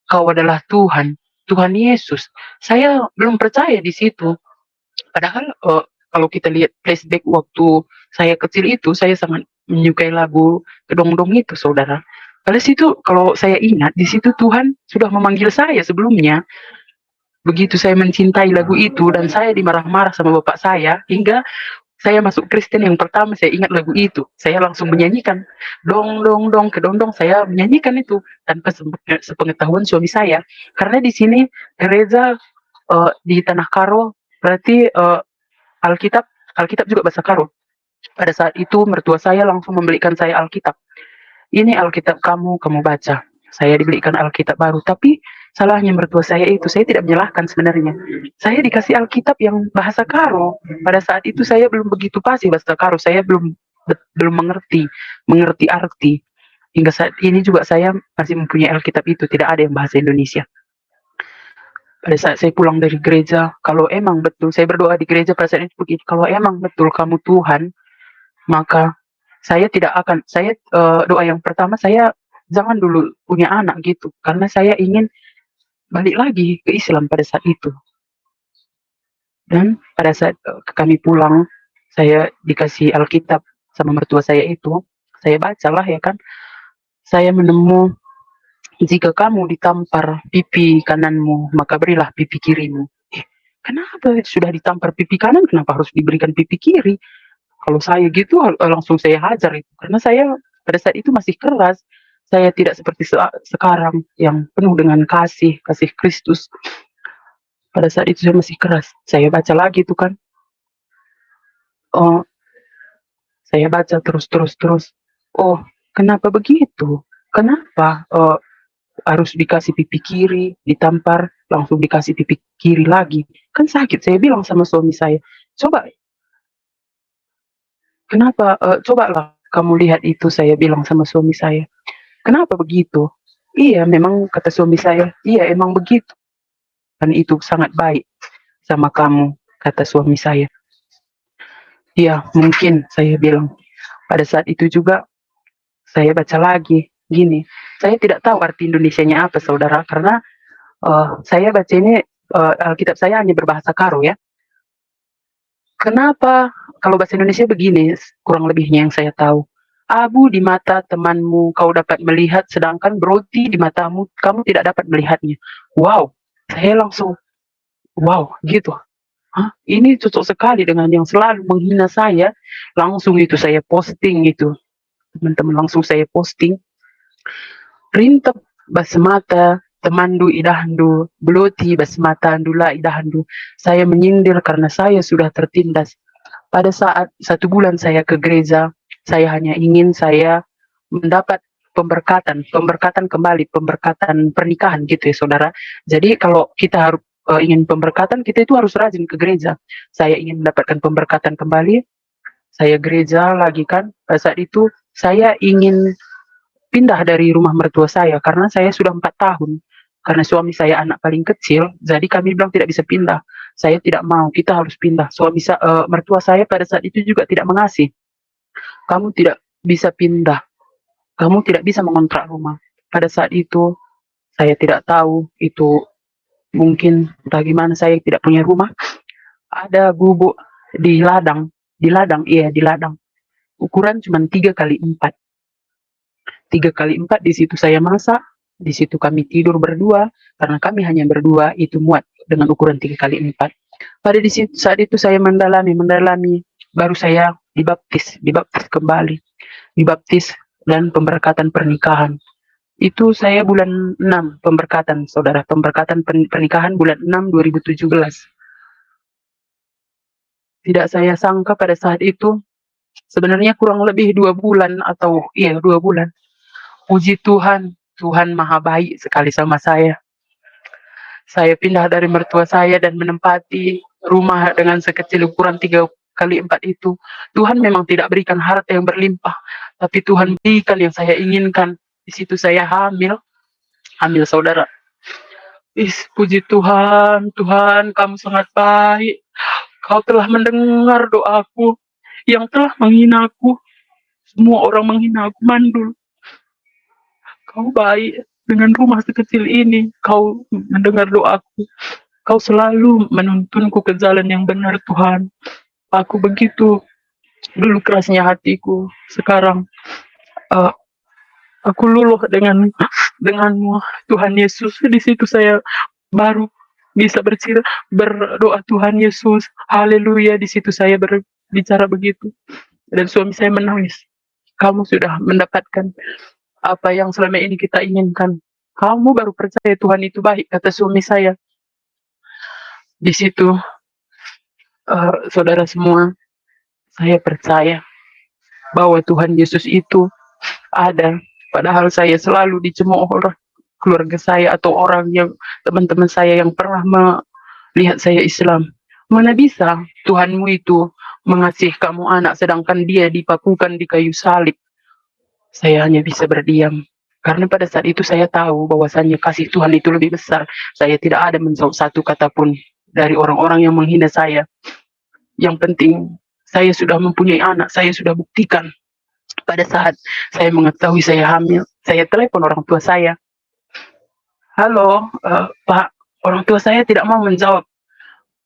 kau adalah Tuhan, Tuhan Yesus. Saya belum percaya di situ. Padahal kalau kita lihat flashback waktu saya kecil itu, saya sangat menyukai lagu kedongdong itu, saudara. Pada situ kalau saya ingat, di situ Tuhan sudah memanggil saya sebelumnya. Begitu saya mencintai lagu itu dan saya dimarah-marah sama bapak saya, hingga saya masuk Kristen yang pertama, saya ingat lagu itu. Saya langsung menyanyikan, dong dong dong kedondong, saya menyanyikan itu tanpa sepengetahuan suami saya. Karena di sini gereja di Tanah Karo, berarti Alkitab, Alkitab juga bahasa Karo. Pada saat itu mertua saya langsung membelikan saya Alkitab. Ini Alkitab kamu, kamu baca. Saya dibelikan Alkitab baru, tapi salahnya mertua saya itu, saya tidak menyalahkan sebenarnya. Saya dikasih Alkitab yang bahasa Karo. Pada saat itu saya belum begitu fasih bahasa Karo, saya belum mengerti arti. Hingga saat ini juga saya masih mempunyai Alkitab itu, tidak ada yang bahasa Indonesia. Pada saat saya pulang dari gereja, kalau emang betul, saya berdoa di gereja pada saat itu begitu, kalau emang betul kamu Tuhan, maka saya tidak akan, doa yang pertama, saya jangan dulu punya anak gitu, karena saya ingin balik lagi ke Islam pada saat itu. Dan pada saat kami pulang, saya dikasih Alkitab sama mertua saya itu, saya bacalah ya kan, saya menemu, jika kamu ditampar pipi kananmu, maka berilah pipi kirimu. Kenapa sudah ditampar pipi kanan, kenapa harus diberikan pipi kiri? Kalau saya gitu langsung saya hajar itu, karena saya pada saat itu masih keras. Saya tidak seperti sekarang yang penuh dengan kasih Kristus. Pada saat itu saya masih keras. Saya baca lagi itu kan. Oh, saya baca terus. Oh, kenapa begitu? Kenapa harus dikasih pipi kiri, ditampar, langsung dikasih pipi kiri lagi? Kan sakit. Saya bilang sama suami saya, coba, kenapa, cobalah kamu lihat itu, saya bilang sama suami saya. Kenapa begitu? Iya, memang kata suami saya, iya emang begitu. Dan itu sangat baik sama kamu, kata suami saya. Iya, mungkin, saya bilang. Pada saat itu juga, saya baca lagi, gini. Saya tidak tahu arti Indonesianya apa, saudara, karena saya baca ini, Alkitab saya hanya berbahasa Karo ya. Kenapa? Kalau bahasa Indonesia begini, kurang lebihnya yang saya tahu. Abu di mata temanmu kau dapat melihat, sedangkan roti di matamu kamu tidak dapat melihatnya. Wow, saya langsung, wow, gitu. Hah? Ini cocok sekali dengan yang selalu menghina saya. Langsung itu saya posting itu. Teman-teman, langsung saya posting. Rintep basmata temandu idahandu, beloti basmata andula idahandu. Saya menyindir karena saya sudah tertindas. Pada saat 1 bulan saya ke gereja, saya hanya ingin saya mendapat pemberkatan kembali, pemberkatan pernikahan gitu ya saudara. Jadi kalau kita harus ingin pemberkatan, kita itu harus rajin ke gereja. Saya ingin mendapatkan pemberkatan kembali, saya gereja lagi kan. Pada saat itu saya ingin pindah dari rumah mertua saya karena saya sudah 4 tahun. Karena suami saya anak paling kecil, jadi kami bilang tidak bisa pindah. Saya tidak mau, kita harus pindah. Mertua saya pada saat itu juga tidak mengasih. Kamu tidak bisa pindah, kamu tidak bisa mengontrak rumah. Pada saat itu, saya tidak tahu, itu mungkin entah gimana saya tidak punya rumah. Ada gubuk di ladang, di ladang. Ukuran cuma 3x4. 3x4 di situ saya masak, di situ kami tidur berdua, karena kami hanya berdua, itu muat dengan ukuran 3x4. Pada saat itu saya mendalami, baru saya dibaptis kembali, dibaptis dan pemberkatan pernikahan. Itu saya bulan 6 pemberkatan, saudara, pemberkatan pernikahan bulan 6 2017. Tidak saya sangka pada saat itu, sebenarnya kurang lebih 2 bulan atau 2 bulan. Puji Tuhan, Tuhan maha baik sekali sama saya. Saya pindah dari mertua saya dan menempati rumah dengan sekecil ukuran 3x4 itu. Tuhan memang tidak berikan harta yang berlimpah, tapi Tuhan berikan yang saya inginkan. Di situ saya hamil saudara. Puji Tuhan, Tuhan kamu sangat baik. Kau telah mendengar doaku yang telah menghinaku. Semua orang menghina aku, mandul. Kau baik dengan rumah sekecil ini. Kau mendengar doaku. Kau selalu menuntunku ke jalan yang benar, Tuhan. Aku begitu dulu kerasnya hatiku. Sekarang uh, aku luluh denganmu Tuhan Yesus. Di situ saya baru bisa berdoa Tuhan Yesus. Haleluya. Di situ saya berbicara begitu. Dan suami saya menangis. Kamu sudah mendapatkan apa yang selama ini kita inginkan. Kamu baru percaya Tuhan itu baik, kata suami saya. Di situ, saudara semua, saya percaya bahwa Tuhan Yesus itu ada. Padahal saya selalu dicemooh oleh keluarga saya atau orang yang teman-teman saya yang pernah melihat saya Islam. Mana bisa Tuhanmu itu mengasihi kamu anak sedangkan dia dipakukan di kayu salib. Saya hanya bisa berdiam. Karena pada saat itu saya tahu bahwasannya kasih Tuhan itu lebih besar. Saya tidak ada menjawab satu kata pun dari orang-orang yang menghina saya. Yang penting saya sudah mempunyai anak, saya sudah buktikan. Pada saat saya mengetahui saya hamil, saya telepon orang tua saya. Halo, Pak, orang tua saya tidak mau menjawab.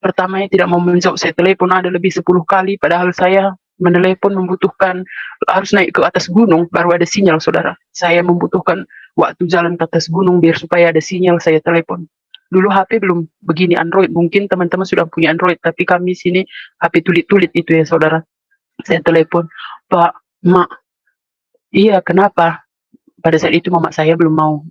Pertamanya tidak mau menjawab, saya telepon ada lebih 10 kali, padahal saya menelepon membutuhkan harus naik ke atas gunung baru ada sinyal, saudara. Saya membutuhkan waktu jalan ke atas gunung biar supaya ada sinyal, saya telepon. Dulu HP belum begini Android, mungkin teman-teman sudah punya Android, tapi kami sini HP tulit-tulit itu ya, saudara. Saya telepon, Pak, Mak, iya kenapa? Pada saat itu mama saya belum mau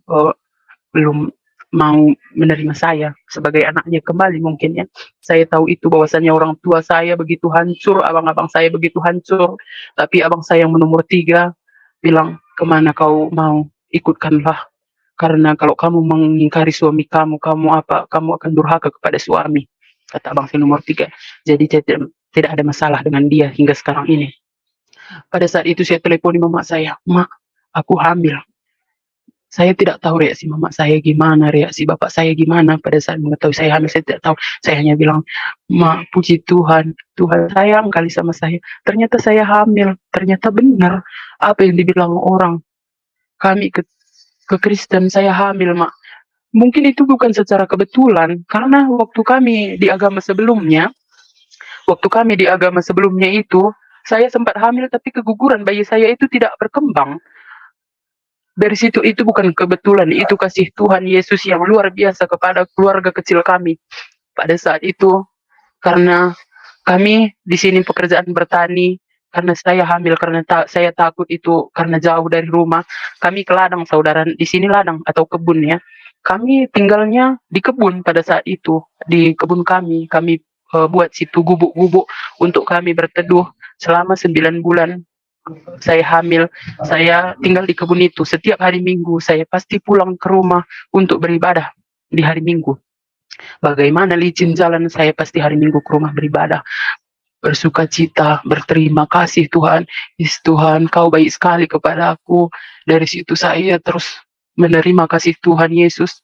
menerima saya sebagai anaknya kembali mungkin ya. Saya tahu itu bahwasannya orang tua saya begitu hancur, abang-abang saya begitu hancur, tapi abang saya yang nomor 3 bilang, kemana kau mau, ikutkanlah. Karena kalau kamu mengingkari suami kamu, kamu akan durhaka kepada suami. Kata abang saya nomor 3. Jadi tidak ada masalah dengan dia hingga sekarang ini. Pada saat itu saya telepon mama saya, Mak, aku hamil. Saya tidak tahu reaksi mama saya gimana, reaksi bapak saya gimana pada saat mengetahui saya hamil, saya tidak tahu. Saya hanya bilang, "Ma, puji Tuhan, Tuhan sayang kali sama saya. Ternyata saya hamil, ternyata benar apa yang dibilang orang. Kami ke Kristen, saya hamil, Mak." Mungkin itu bukan secara kebetulan, karena waktu kami di agama sebelumnya itu, saya sempat hamil tapi keguguran bayi saya itu tidak berkembang. Dari situ itu bukan kebetulan, itu kasih Tuhan Yesus yang luar biasa kepada keluarga kecil kami. Pada saat itu, karena kami di sini pekerjaan bertani, karena saya hamil, karena saya takut itu karena jauh dari rumah, kami ke ladang, saudara. Di sini ladang atau kebun ya. Kami tinggalnya di kebun pada saat itu, di kebun kami buat situ gubuk-gubuk untuk kami berteduh selama 9 bulan saya hamil, saya tinggal di kebun itu. Setiap hari Minggu saya pasti pulang ke rumah untuk beribadah di hari Minggu. Bagaimana licin jalan, saya pasti hari Minggu ke rumah beribadah. Bersuka cita, berterima kasih Tuhan. Yes, Tuhan, kau baik sekali kepada aku. Dari situ saya terus menerima kasih Tuhan Yesus.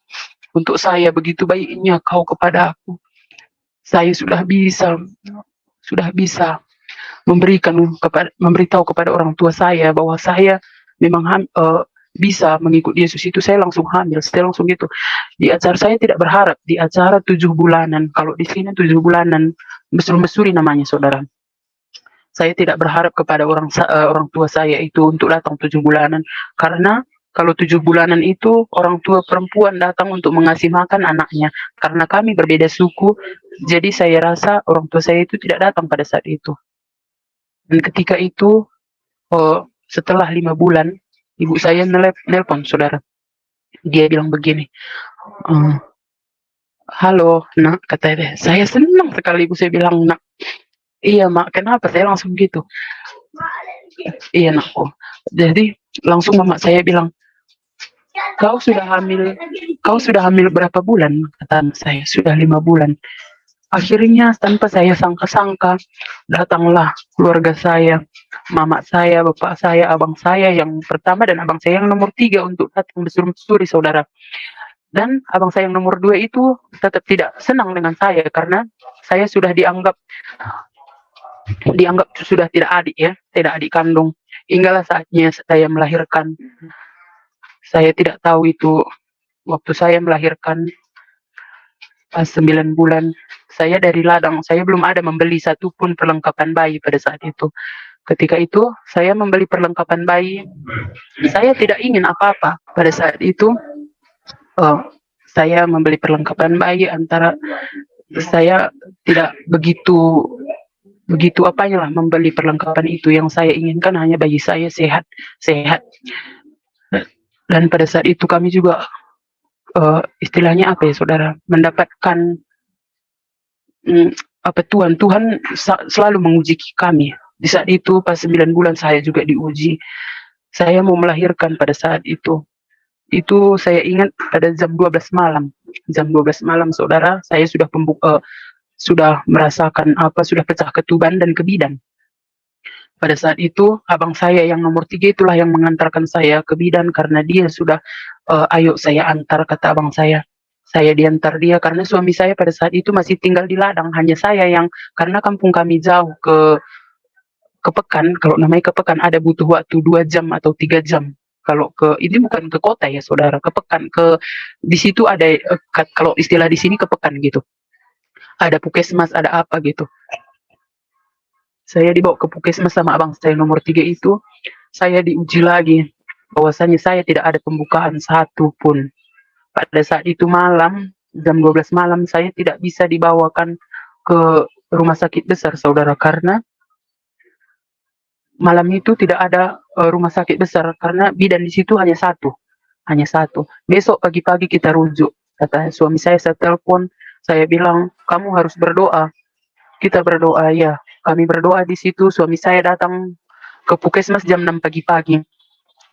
Untuk saya begitu baiknya kau kepada aku. Saya sudah bisa memberitahu kepada orang tua saya bahwa saya memang bisa mengikuti Yesus. Itu saya langsung hamil, saya langsung gitu. Di acara saya tidak berharap, di acara 7 bulanan, kalau di sini 7 bulanan, mesur-mesuri namanya, saudara. Saya tidak berharap kepada orang tua saya itu untuk datang 7 bulanan, karena kalau 7 bulanan itu orang tua perempuan datang untuk mengasih makan anaknya. Karena kami berbeda suku, jadi saya rasa orang tua saya itu tidak datang pada saat itu. Dan ketika itu, setelah 5 bulan, ibu saya nelpon, saudara. Dia bilang begini, halo, nak, katanya. Saya senang sekali ibu saya bilang, nak. Iya, mak, kenapa? Saya langsung gitu. Iya, nakku. Jadi, langsung mama saya bilang, kau sudah hamil berapa bulan? Kata saya, sudah 5 bulan. Akhirnya tanpa saya sangka-sangka, datanglah keluarga saya, mama saya, bapak saya, abang saya yang pertama dan abang saya yang nomor 3 untuk datang besur-besuri, saudara. Dan abang saya yang nomor 2 itu tetap tidak senang dengan saya karena saya sudah dianggap sudah tidak adik ya, tidak adik kandung. Hinggalah saatnya saya melahirkan. Saya tidak tahu itu waktu saya melahirkan Pas 9 bulan, saya dari ladang, saya belum ada membeli satu pun perlengkapan bayi pada saat itu. Ketika itu, saya membeli perlengkapan bayi, saya tidak ingin apa-apa. Pada saat itu, eh, saya membeli perlengkapan bayi antara saya tidak begitu begitu apanya lah membeli perlengkapan itu. Yang saya inginkan hanya bayi saya sehat sehat. Dan pada saat itu kami juga istilahnya apa ya saudara, mendapatkan apa Tuhan selalu menguji kami. Di saat itu pas 9 bulan saya juga diuji. Saya mau melahirkan pada saat itu. Itu saya ingat pada jam 12 malam. Jam 12 malam saudara, saya sudah merasakan sudah pecah ketuban dan kebidan. Pada saat itu, abang saya yang nomor 3 itulah yang mengantarkan saya ke bidan karena dia sudah, ayo saya antar, kata abang saya. Saya diantar dia karena suami saya pada saat itu masih tinggal di ladang. Hanya saya yang, karena kampung kami jauh ke Pekan, kalau namanya ke Pekan ada butuh waktu 2 jam atau 3 jam. Kalau ini bukan ke kota ya saudara, ke Pekan, di situ ada, kalau istilah di sini ke Pekan gitu. Ada puskesmas, ada apa gitu. Saya dibawa ke puskesmas sama abang saya nomor 3 itu, saya diuji lagi, bahwasanya saya tidak ada pembukaan satu pun. Pada saat itu malam, jam 12 malam, saya tidak bisa dibawakan ke rumah sakit besar, saudara, karena malam itu tidak ada rumah sakit besar, karena bidan di situ hanya satu. Besok pagi-pagi kita rujuk, kata suami saya telepon, saya bilang, kamu harus berdoa. Kita berdoa, ya. Kami berdoa di situ, suami saya datang ke puskesmas jam 6 pagi-pagi.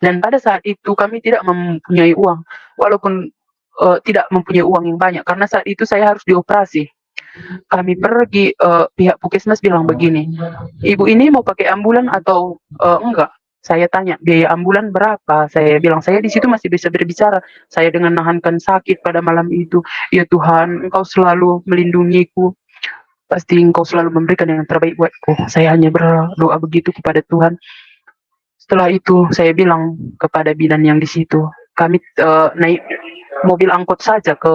Dan pada saat itu kami tidak mempunyai uang, walaupun tidak mempunyai uang yang banyak, karena saat itu saya harus dioperasi. Kami pergi, pihak puskesmas bilang begini, ibu ini mau pakai ambulan atau enggak? Saya tanya, biaya ambulan berapa? Saya bilang, saya di situ masih bisa berbicara. Saya dengan nahankan sakit pada malam itu. Ya Tuhan, Engkau selalu melindungiku. Pasti Engkau selalu memberikan yang terbaik buatku. Saya hanya berdoa begitu kepada Tuhan. Setelah itu saya bilang kepada bidan yang di situ, kami naik mobil angkut saja ke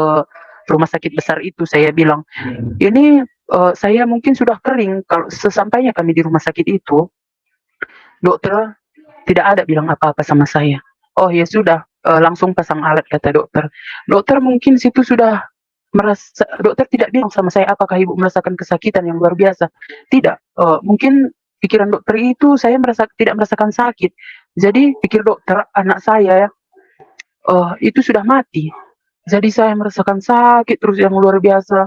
rumah sakit besar itu. Saya bilang, ini saya mungkin sudah kering. Kalau sesampainya kami di rumah sakit itu, dokter tidak ada bilang apa-apa sama saya. Oh ya sudah, langsung pasang alat, kata dokter. Dokter mungkin situ sudah dokter tidak bilang sama saya apakah ibu merasakan kesakitan yang luar biasa. Tidak, mungkin pikiran dokter itu saya tidak merasakan sakit. Jadi pikir dokter anak saya itu sudah mati. Jadi saya merasakan sakit terus yang luar biasa.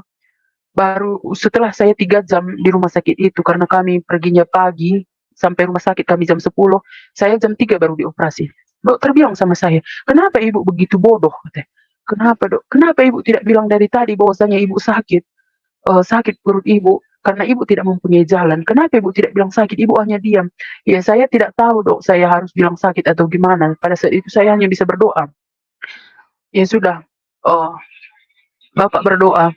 Baru setelah saya 3 jam di rumah sakit itu, karena kami perginya pagi, sampai rumah sakit kami jam 10, saya jam 3 baru dioperasi. Dokter bilang sama saya, kenapa ibu begitu bodoh? Kenapa dok? Kenapa ibu tidak bilang dari tadi bahwasanya ibu sakit? Sakit perut ibu, karena ibu tidak mempunyai jalan. Kenapa ibu tidak bilang sakit? Ibu hanya diam. Ya saya tidak tahu dok, saya harus bilang sakit atau gimana. Pada saat itu saya hanya bisa berdoa. Ya sudah, Bapak berdoa.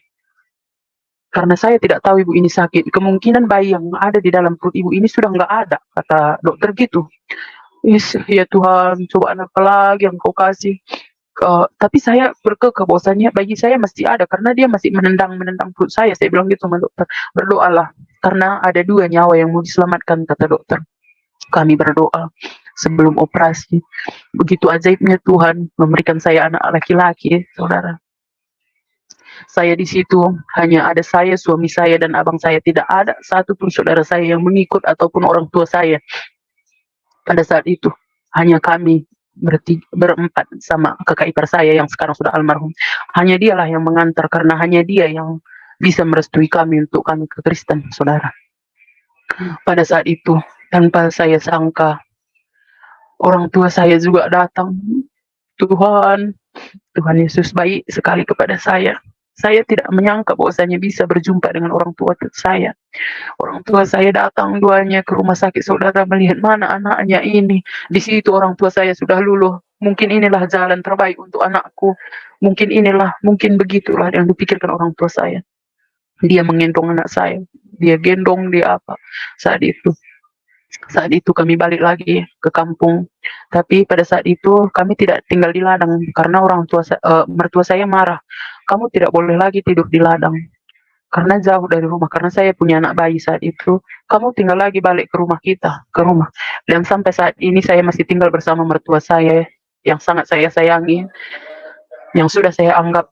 Karena saya tidak tahu ibu ini sakit. Kemungkinan bayi yang ada di dalam perut ibu ini sudah nggak ada, kata dokter gitu. Ya Tuhan, cobaan apa lagi yang kau kasih? Tapi saya berkekeh bahwasanya bayi saya masih ada karena dia masih menendang perut saya. Saya bilang gitu sama dokter, berdoalah karena ada 2 nyawa yang mau diselamatkan, kata dokter. Kami berdoa sebelum operasi. Begitu ajaibnya Tuhan memberikan saya anak laki-laki, saudara. Saya di situ hanya ada saya, suami saya, dan abang saya. Tidak ada satupun saudara saya yang mengikut ataupun orang tua saya. Pada saat itu hanya kami berempat sama kakak ipar saya yang sekarang sudah almarhum. Hanya dialah yang mengantar karena hanya dia yang bisa merestui kami untuk kami ke Kristen, saudara. Pada saat itu tanpa saya sangka orang tua saya juga datang. Tuhan Yesus baik sekali kepada saya. Saya tidak menyangka bahwasanya bisa berjumpa dengan orang tua saya. Orang tua saya datang duanya ke rumah sakit, saudara, melihat mana anaknya ini. Di situ orang tua saya sudah luluh. Mungkin inilah jalan terbaik untuk anakku. Mungkin begitulah yang dipikirkan orang tua saya. Dia menggendong anak saya. Dia gendong, dia apa saat itu. Saat itu kami balik lagi ke kampung, tapi pada saat itu kami tidak tinggal di ladang karena mertua saya marah, "Kamu tidak boleh lagi tidur di ladang, karena jauh dari rumah." Karena saya punya anak bayi saat itu, "Kamu tinggal lagi balik ke rumah kita, ke rumah." Dan sampai saat ini saya masih tinggal bersama mertua saya yang sangat saya sayangi, yang sudah saya anggap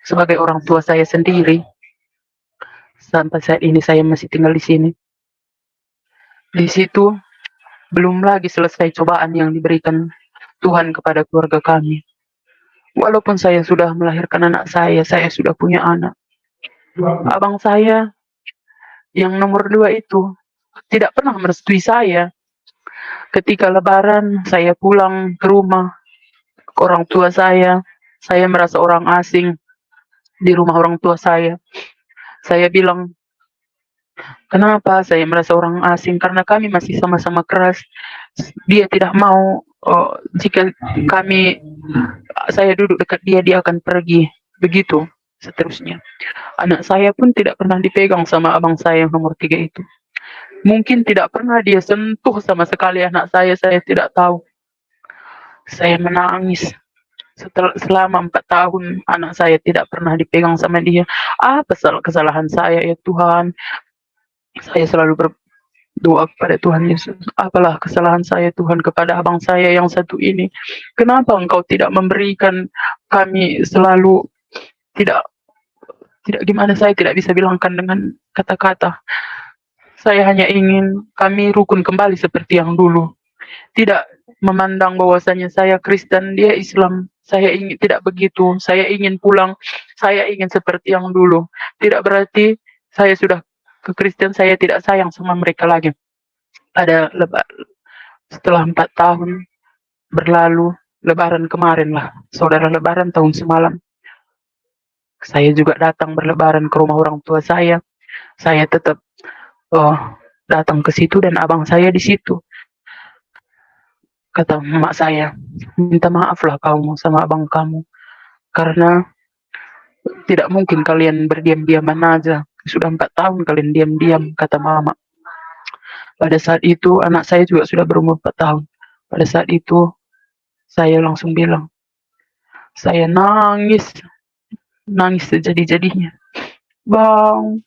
sebagai orang tua saya sendiri. Sampai saat ini saya masih tinggal di sini. Di situ belum lagi selesai cobaan yang diberikan Tuhan kepada keluarga kami. Walaupun saya sudah melahirkan anak saya sudah punya anak. Abang saya yang nomor 2 itu tidak pernah merestui saya. Ketika lebaran saya pulang ke rumah ke orang tua saya merasa orang asing di rumah orang tua saya. Saya bilang, "Kenapa saya merasa orang asing?" Karena kami masih sama-sama keras. Dia tidak mau jika kami saya duduk dekat dia, dia akan pergi. Begitu seterusnya. Anak saya pun tidak pernah dipegang sama abang saya yang nomor 3 itu. Mungkin tidak pernah dia sentuh sama sekali anak saya tidak tahu. Saya menangis. Selama 4 tahun anak saya tidak pernah dipegang sama dia. Apa kesalahan saya ya Tuhan? Saya selalu berdoa kepada Tuhan Yesus. Apalah kesalahan saya Tuhan kepada abang saya yang satu ini? Kenapa Engkau tidak memberikan kami selalu tidak tidak gimana saya tidak bisa bilangkan dengan kata-kata. Saya hanya ingin kami rukun kembali seperti yang dulu. Tidak memandang bahwasanya saya Kristen, dia Islam. Saya ingin tidak begitu. Saya ingin pulang. Saya ingin seperti yang dulu. Tidak berarti saya sudah ke Kristen, saya tidak sayang sama mereka lagi. Setelah 4 tahun berlalu, lebaran kemarin lah, saudara, lebaran tahun semalam, saya juga datang berlebaran ke rumah orang tua saya. Saya tetap datang ke situ dan abang saya di situ. Kata emak saya, "Minta maaflah kamu sama abang kamu, karena tidak mungkin kalian berdiam-diaman aja. Sudah 4 tahun kalian diam-diam," kata mama. Pada saat itu anak saya juga sudah berumur 4 tahun. Pada saat itu saya langsung bilang, saya nangis, nangis sejadi-jadinya. "Bang,"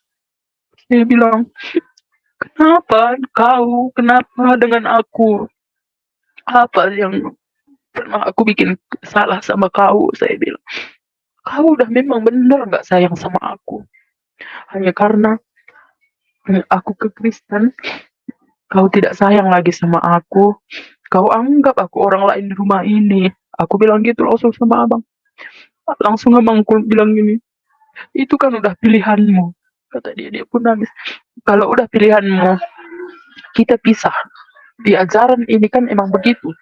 saya bilang, Kenapa dengan aku? Apa yang pernah aku bikin salah sama kau?" Saya bilang. "Kau udah memang benar gak sayang sama aku. Hanya karena aku ke Kristen, kau tidak sayang lagi sama aku. Kau anggap aku orang lain di rumah ini." Aku bilang gitu langsung sama abang. Langsung abangku bilang gini, "Itu kan udah pilihanmu." Kata dia, dia pun nangis. "Kalau udah pilihanmu, kita pisah. Di ajaran ini kan emang begitu.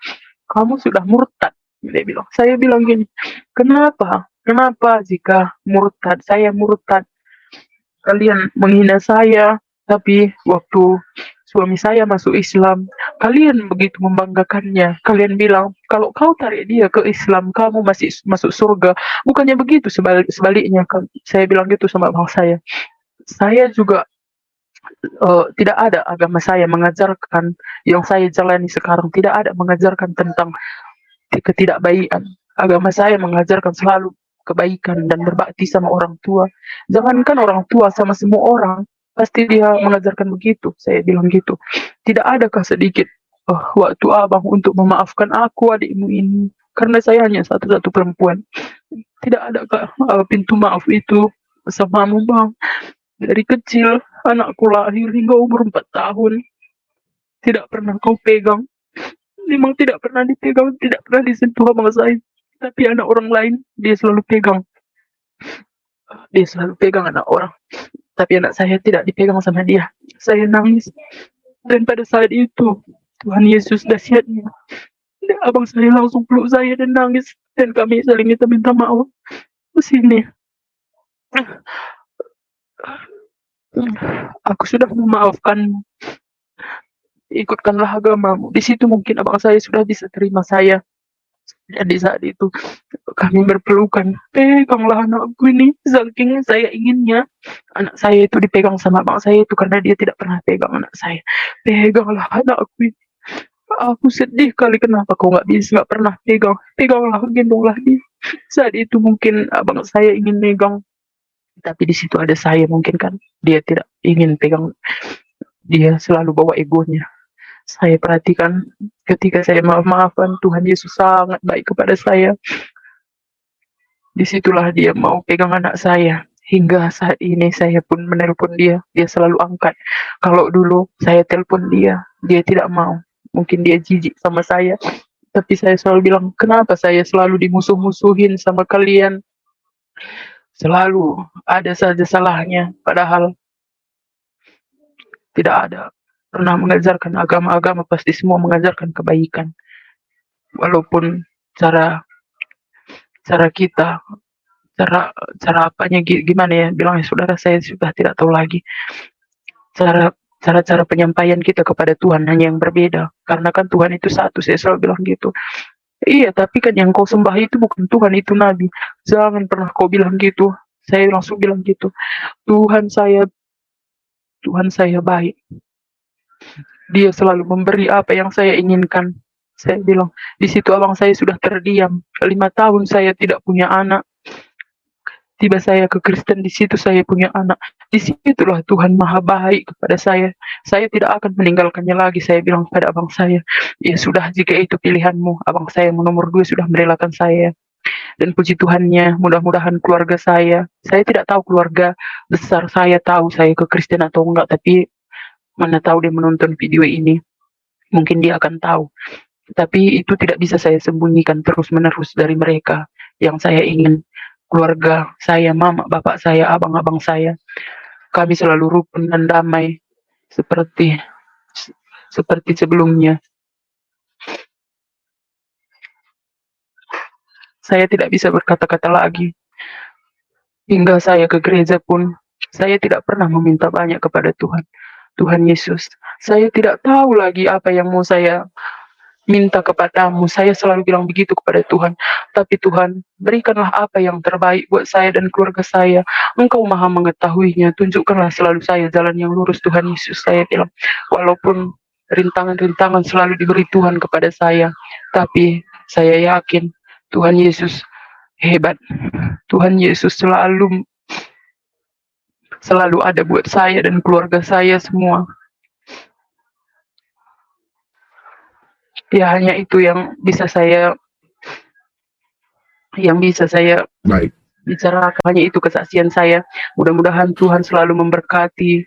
Kamu sudah murtad." Dia bilang. Saya bilang gini, "Kenapa? Kenapa jika murtad? Saya murtad. Kalian menghina saya, tapi waktu suami saya masuk Islam, kalian begitu membanggakannya. Kalian bilang, kalau kau tarik dia ke Islam, kamu masih masuk surga. Bukannya begitu, sebaliknya." Saya bilang gitu sama abang saya. Saya juga tidak ada agama saya mengajarkan yang saya jalani sekarang, tidak ada mengajarkan tentang ketidakbaikan. Agama saya mengajarkan selalu kebaikan dan berbakti sama orang tua. Jangankan orang tua, sama semua orang pasti dia mengajarkan begitu. Saya bilang gitu. Tidak adakah sedikit waktu abang untuk memaafkan aku, adikmu ini? Karena saya hanya satu-satu perempuan. Tidak adakah pintu maaf itu bersamamu, bang? Dari kecil anakku lahir hingga umur 4 tahun tidak pernah kau pegang. Memang tidak pernah dipegang, tidak pernah disentuh sama saya. Tapi anak orang lain dia selalu pegang. Dia selalu pegang anak orang. Tapi anak saya tidak dipegang sama dia. Saya nangis. Dan pada saat itu Tuhan Yesus dahsyatnya, dan abang saya langsung peluk saya dan nangis. Dan kami saling minta maaf. Sini, aku sudah memaafkanmu. Ikutkanlah agamamu. Di situ mungkin abang saya sudah bisa terima saya. Jadi saat itu kami berpelukan, peganglah anakku ini, saking saya inginnya anak saya itu dipegang sama abang saya itu karena dia tidak pernah pegang anak saya. Peganglah anakku ini. Aku sedih kali, kenapa kau nggak pernah pegang, peganglah, gendonglah dia. Saat itu mungkin abang saya ingin megang, tapi di situ ada saya mungkin kan, dia tidak ingin pegang, dia selalu bawa egonya. Saya perhatikan ketika saya maaf-maafan, Tuhan Yesus sangat baik kepada saya. Disitulah dia mau pegang anak saya. Hingga saat ini saya pun menelpon dia, dia selalu angkat. Kalau dulu saya telepon dia, dia tidak mau. Mungkin dia jijik sama saya, tapi saya selalu bilang, kenapa saya selalu dimusuh-musuhin sama kalian? Selalu ada saja salahnya, padahal tidak ada pernah mengajarkan agama-agama, pasti semua mengajarkan kebaikan. Walaupun cara cara kita, cara cara apanya gimana ya bilangnya, saudara, saya sudah tidak tahu lagi. Cara penyampaian kita kepada Tuhan hanya yang berbeda, karena kan Tuhan itu satu, saya selalu bilang gitu. Iya, tapi kan yang kau sembah itu bukan Tuhan, itu nabi. Jangan pernah kau bilang gitu. Saya langsung bilang gitu. Tuhan saya Tuhan saya baik. Dia selalu memberi apa yang saya inginkan. Saya bilang, di situ abang saya sudah terdiam. 5 tahun saya tidak punya anak. Tiba saya ke Kristen, di situ saya punya anak. Di situlah Tuhan Maha baik kepada saya. Saya tidak akan meninggalkannya lagi. Saya bilang pada abang saya, ya sudah, jika itu pilihanmu. Abang saya yang nomor 2 sudah merelakan saya. Dan puji Tuhannya, mudah-mudahan keluarga saya tidak tahu keluarga besar saya tahu saya ke Kristen atau enggak, tapi mana tahu dia menonton video ini, mungkin dia akan tahu. Tapi itu tidak bisa saya sembunyikan terus-menerus dari mereka. Yang saya ingin keluarga saya, mama, bapak saya, abang-abang saya, kami selalu rukun dan damai seperti sebelumnya. Saya tidak bisa berkata-kata lagi. Hingga saya ke gereja pun, saya tidak pernah meminta banyak kepada Tuhan. Tuhan Yesus, saya tidak tahu lagi apa yang mau saya minta kepadamu. Saya selalu bilang begitu kepada Tuhan. Tapi Tuhan, berikanlah apa yang terbaik buat saya dan keluarga saya. Engkau Maha mengetahuinya. Tunjukkanlah selalu saya jalan yang lurus, Tuhan Yesus. Saya bilang, walaupun rintangan-rintangan selalu diberi Tuhan kepada saya, tapi saya yakin Tuhan Yesus hebat. Tuhan Yesus selalu ada buat saya dan keluarga saya semua. Ya, hanya itu yang bisa saya Baik. bicarakan. Hanya itu kesaksian saya. Mudah-mudahan Tuhan selalu memberkati,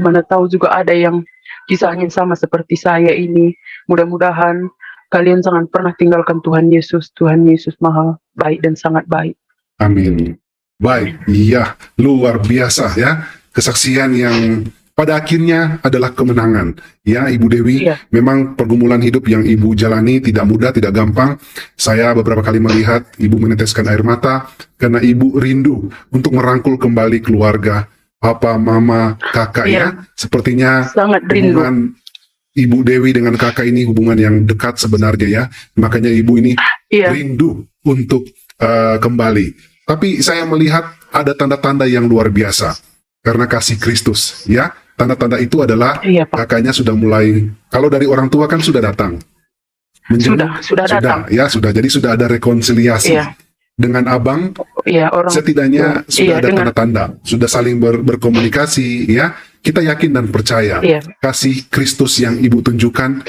mana tahu juga ada yang kisahnya sama seperti saya ini. Mudah-mudahan kalian jangan pernah tinggalkan Tuhan Yesus. Tuhan Yesus Maha baik dan sangat baik. Amin. Baik, iya, luar biasa ya. Kesaksian yang pada akhirnya adalah kemenangan. Ya, Ibu Dewi, Iya. memang pergumulan hidup yang Ibu jalani tidak mudah, tidak gampang. Saya beberapa kali melihat Ibu meneteskan air mata karena Ibu rindu untuk merangkul kembali keluarga, papa, mama, kakak Iya. ya. Sepertinya Sangat rindu. hubungan Ibu Dewi dengan kakak ini hubungan yang dekat sebenarnya ya. Makanya Ibu ini Iya. rindu untuk kembali. Tapi saya melihat ada tanda-tanda yang luar biasa karena kasih Kristus ya. Tanda-tanda itu adalah Iya, Pak. kakaknya sudah mulai, kalau dari orang tua kan sudah datang. Menjenguk, Sudah datang. ya sudah. Jadi sudah ada rekonsiliasi Iya. dengan abang. Iya, orang Setidaknya sudah iya, ada dengan tanda-tanda, sudah saling berkomunikasi ya. Kita yakin dan percaya iya. kasih Kristus yang Ibu tunjukkan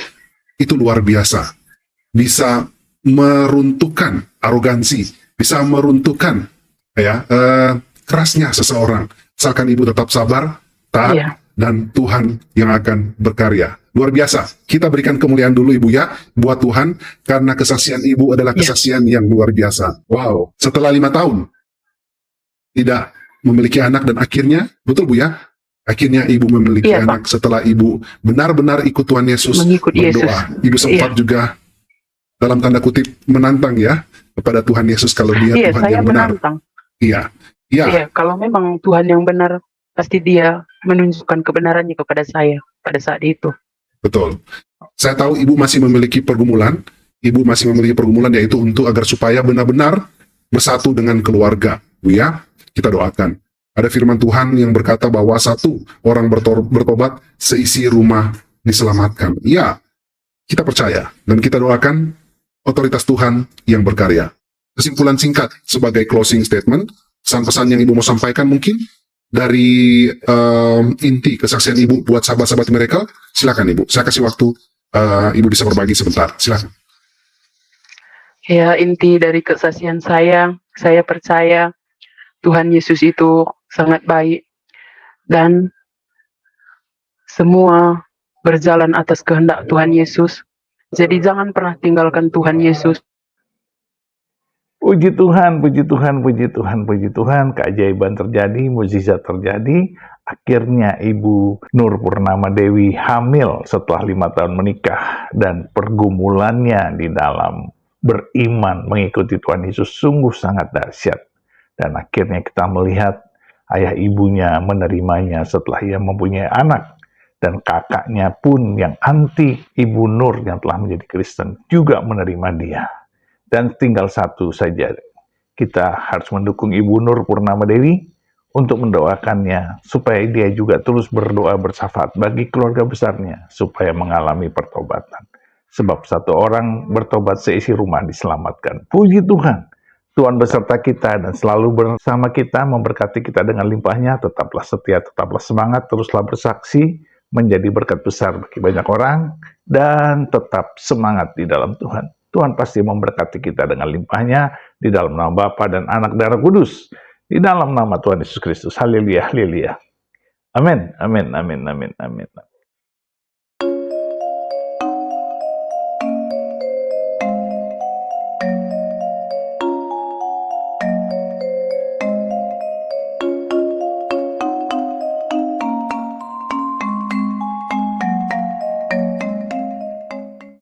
itu luar biasa. Bisa meruntuhkan arogansi, bisa meruntuhkan ya kerasnya seseorang. Asalkan Ibu tetap sabar, taat, Iya. dan Tuhan yang akan berkarya. Luar biasa. Kita berikan kemuliaan dulu Ibu ya buat Tuhan, karena kesaksian Ibu adalah Iya. kesaksian yang luar biasa. Wow. Setelah 5 tahun tidak memiliki anak dan akhirnya, betul Bu ya, akhirnya Ibu memiliki Iya, Pak. anak setelah Ibu benar-benar ikut Tuhan Yesus, Mengikut Yesus. berdoa. Ibu sempat juga dalam tanda kutip menantang ya kepada Tuhan Yesus kalau dia Iya, Tuhan saya yang benar. menantang. Iya. Iya. Iya, kalau memang Tuhan yang benar, pasti Dia menunjukkan kebenarannya kepada saya pada saat itu. Betul. Saya tahu ibu masih memiliki pergumulan. Ibu masih memiliki pergumulan yaitu untuk agar supaya benar-benar bersatu dengan keluarga. Bu ya, kita doakan. Ada firman Tuhan yang berkata bahwa satu orang bertobat, seisi rumah diselamatkan. Ya, kita percaya dan kita doakan otoritas Tuhan yang berkarya. Kesimpulan singkat sebagai closing statement, pesan-pesan yang ibu mau sampaikan mungkin dari inti kesaksian ibu buat sahabat-sahabat mereka. Silakan ibu, saya kasih waktu ibu bisa berbagi sebentar. Silakan. Ya, inti dari kesaksian saya percaya Tuhan Yesus itu sangat baik dan semua berjalan atas kehendak Tuhan Yesus. Jadi jangan pernah tinggalkan Tuhan Yesus. Puji Tuhan, puji Tuhan, puji Tuhan, puji Tuhan, keajaiban terjadi, mukjizat terjadi. Akhirnya Ibu Nur Purnama Dewi hamil setelah 5 tahun menikah, dan pergumulannya di dalam beriman mengikuti Tuhan Yesus sungguh sangat dahsyat. Dan akhirnya kita melihat ayah ibunya menerimanya setelah ia mempunyai anak. Dan kakaknya pun yang anti Ibu Nur yang telah menjadi Kristen juga menerima dia. Dan tinggal satu saja, kita harus mendukung Ibu Nur Purnama Dewi untuk mendoakannya supaya dia juga terus berdoa bersyafaat bagi keluarga besarnya supaya mengalami pertobatan. Sebab satu orang bertobat seisi rumah diselamatkan. Puji Tuhan, Tuhan beserta kita dan selalu bersama kita, memberkati kita dengan limpahnya. Tetaplah setia, tetaplah semangat, teruslah bersaksi, menjadi berkat besar bagi banyak orang, dan tetap semangat di dalam Tuhan. Tuhan pasti memberkati kita dengan limpahnya, di dalam nama Bapa dan Anak dan Roh Kudus, di dalam nama Tuhan Yesus Kristus. Haleluya, haleluya. Amin, amin, amin, amin, amin.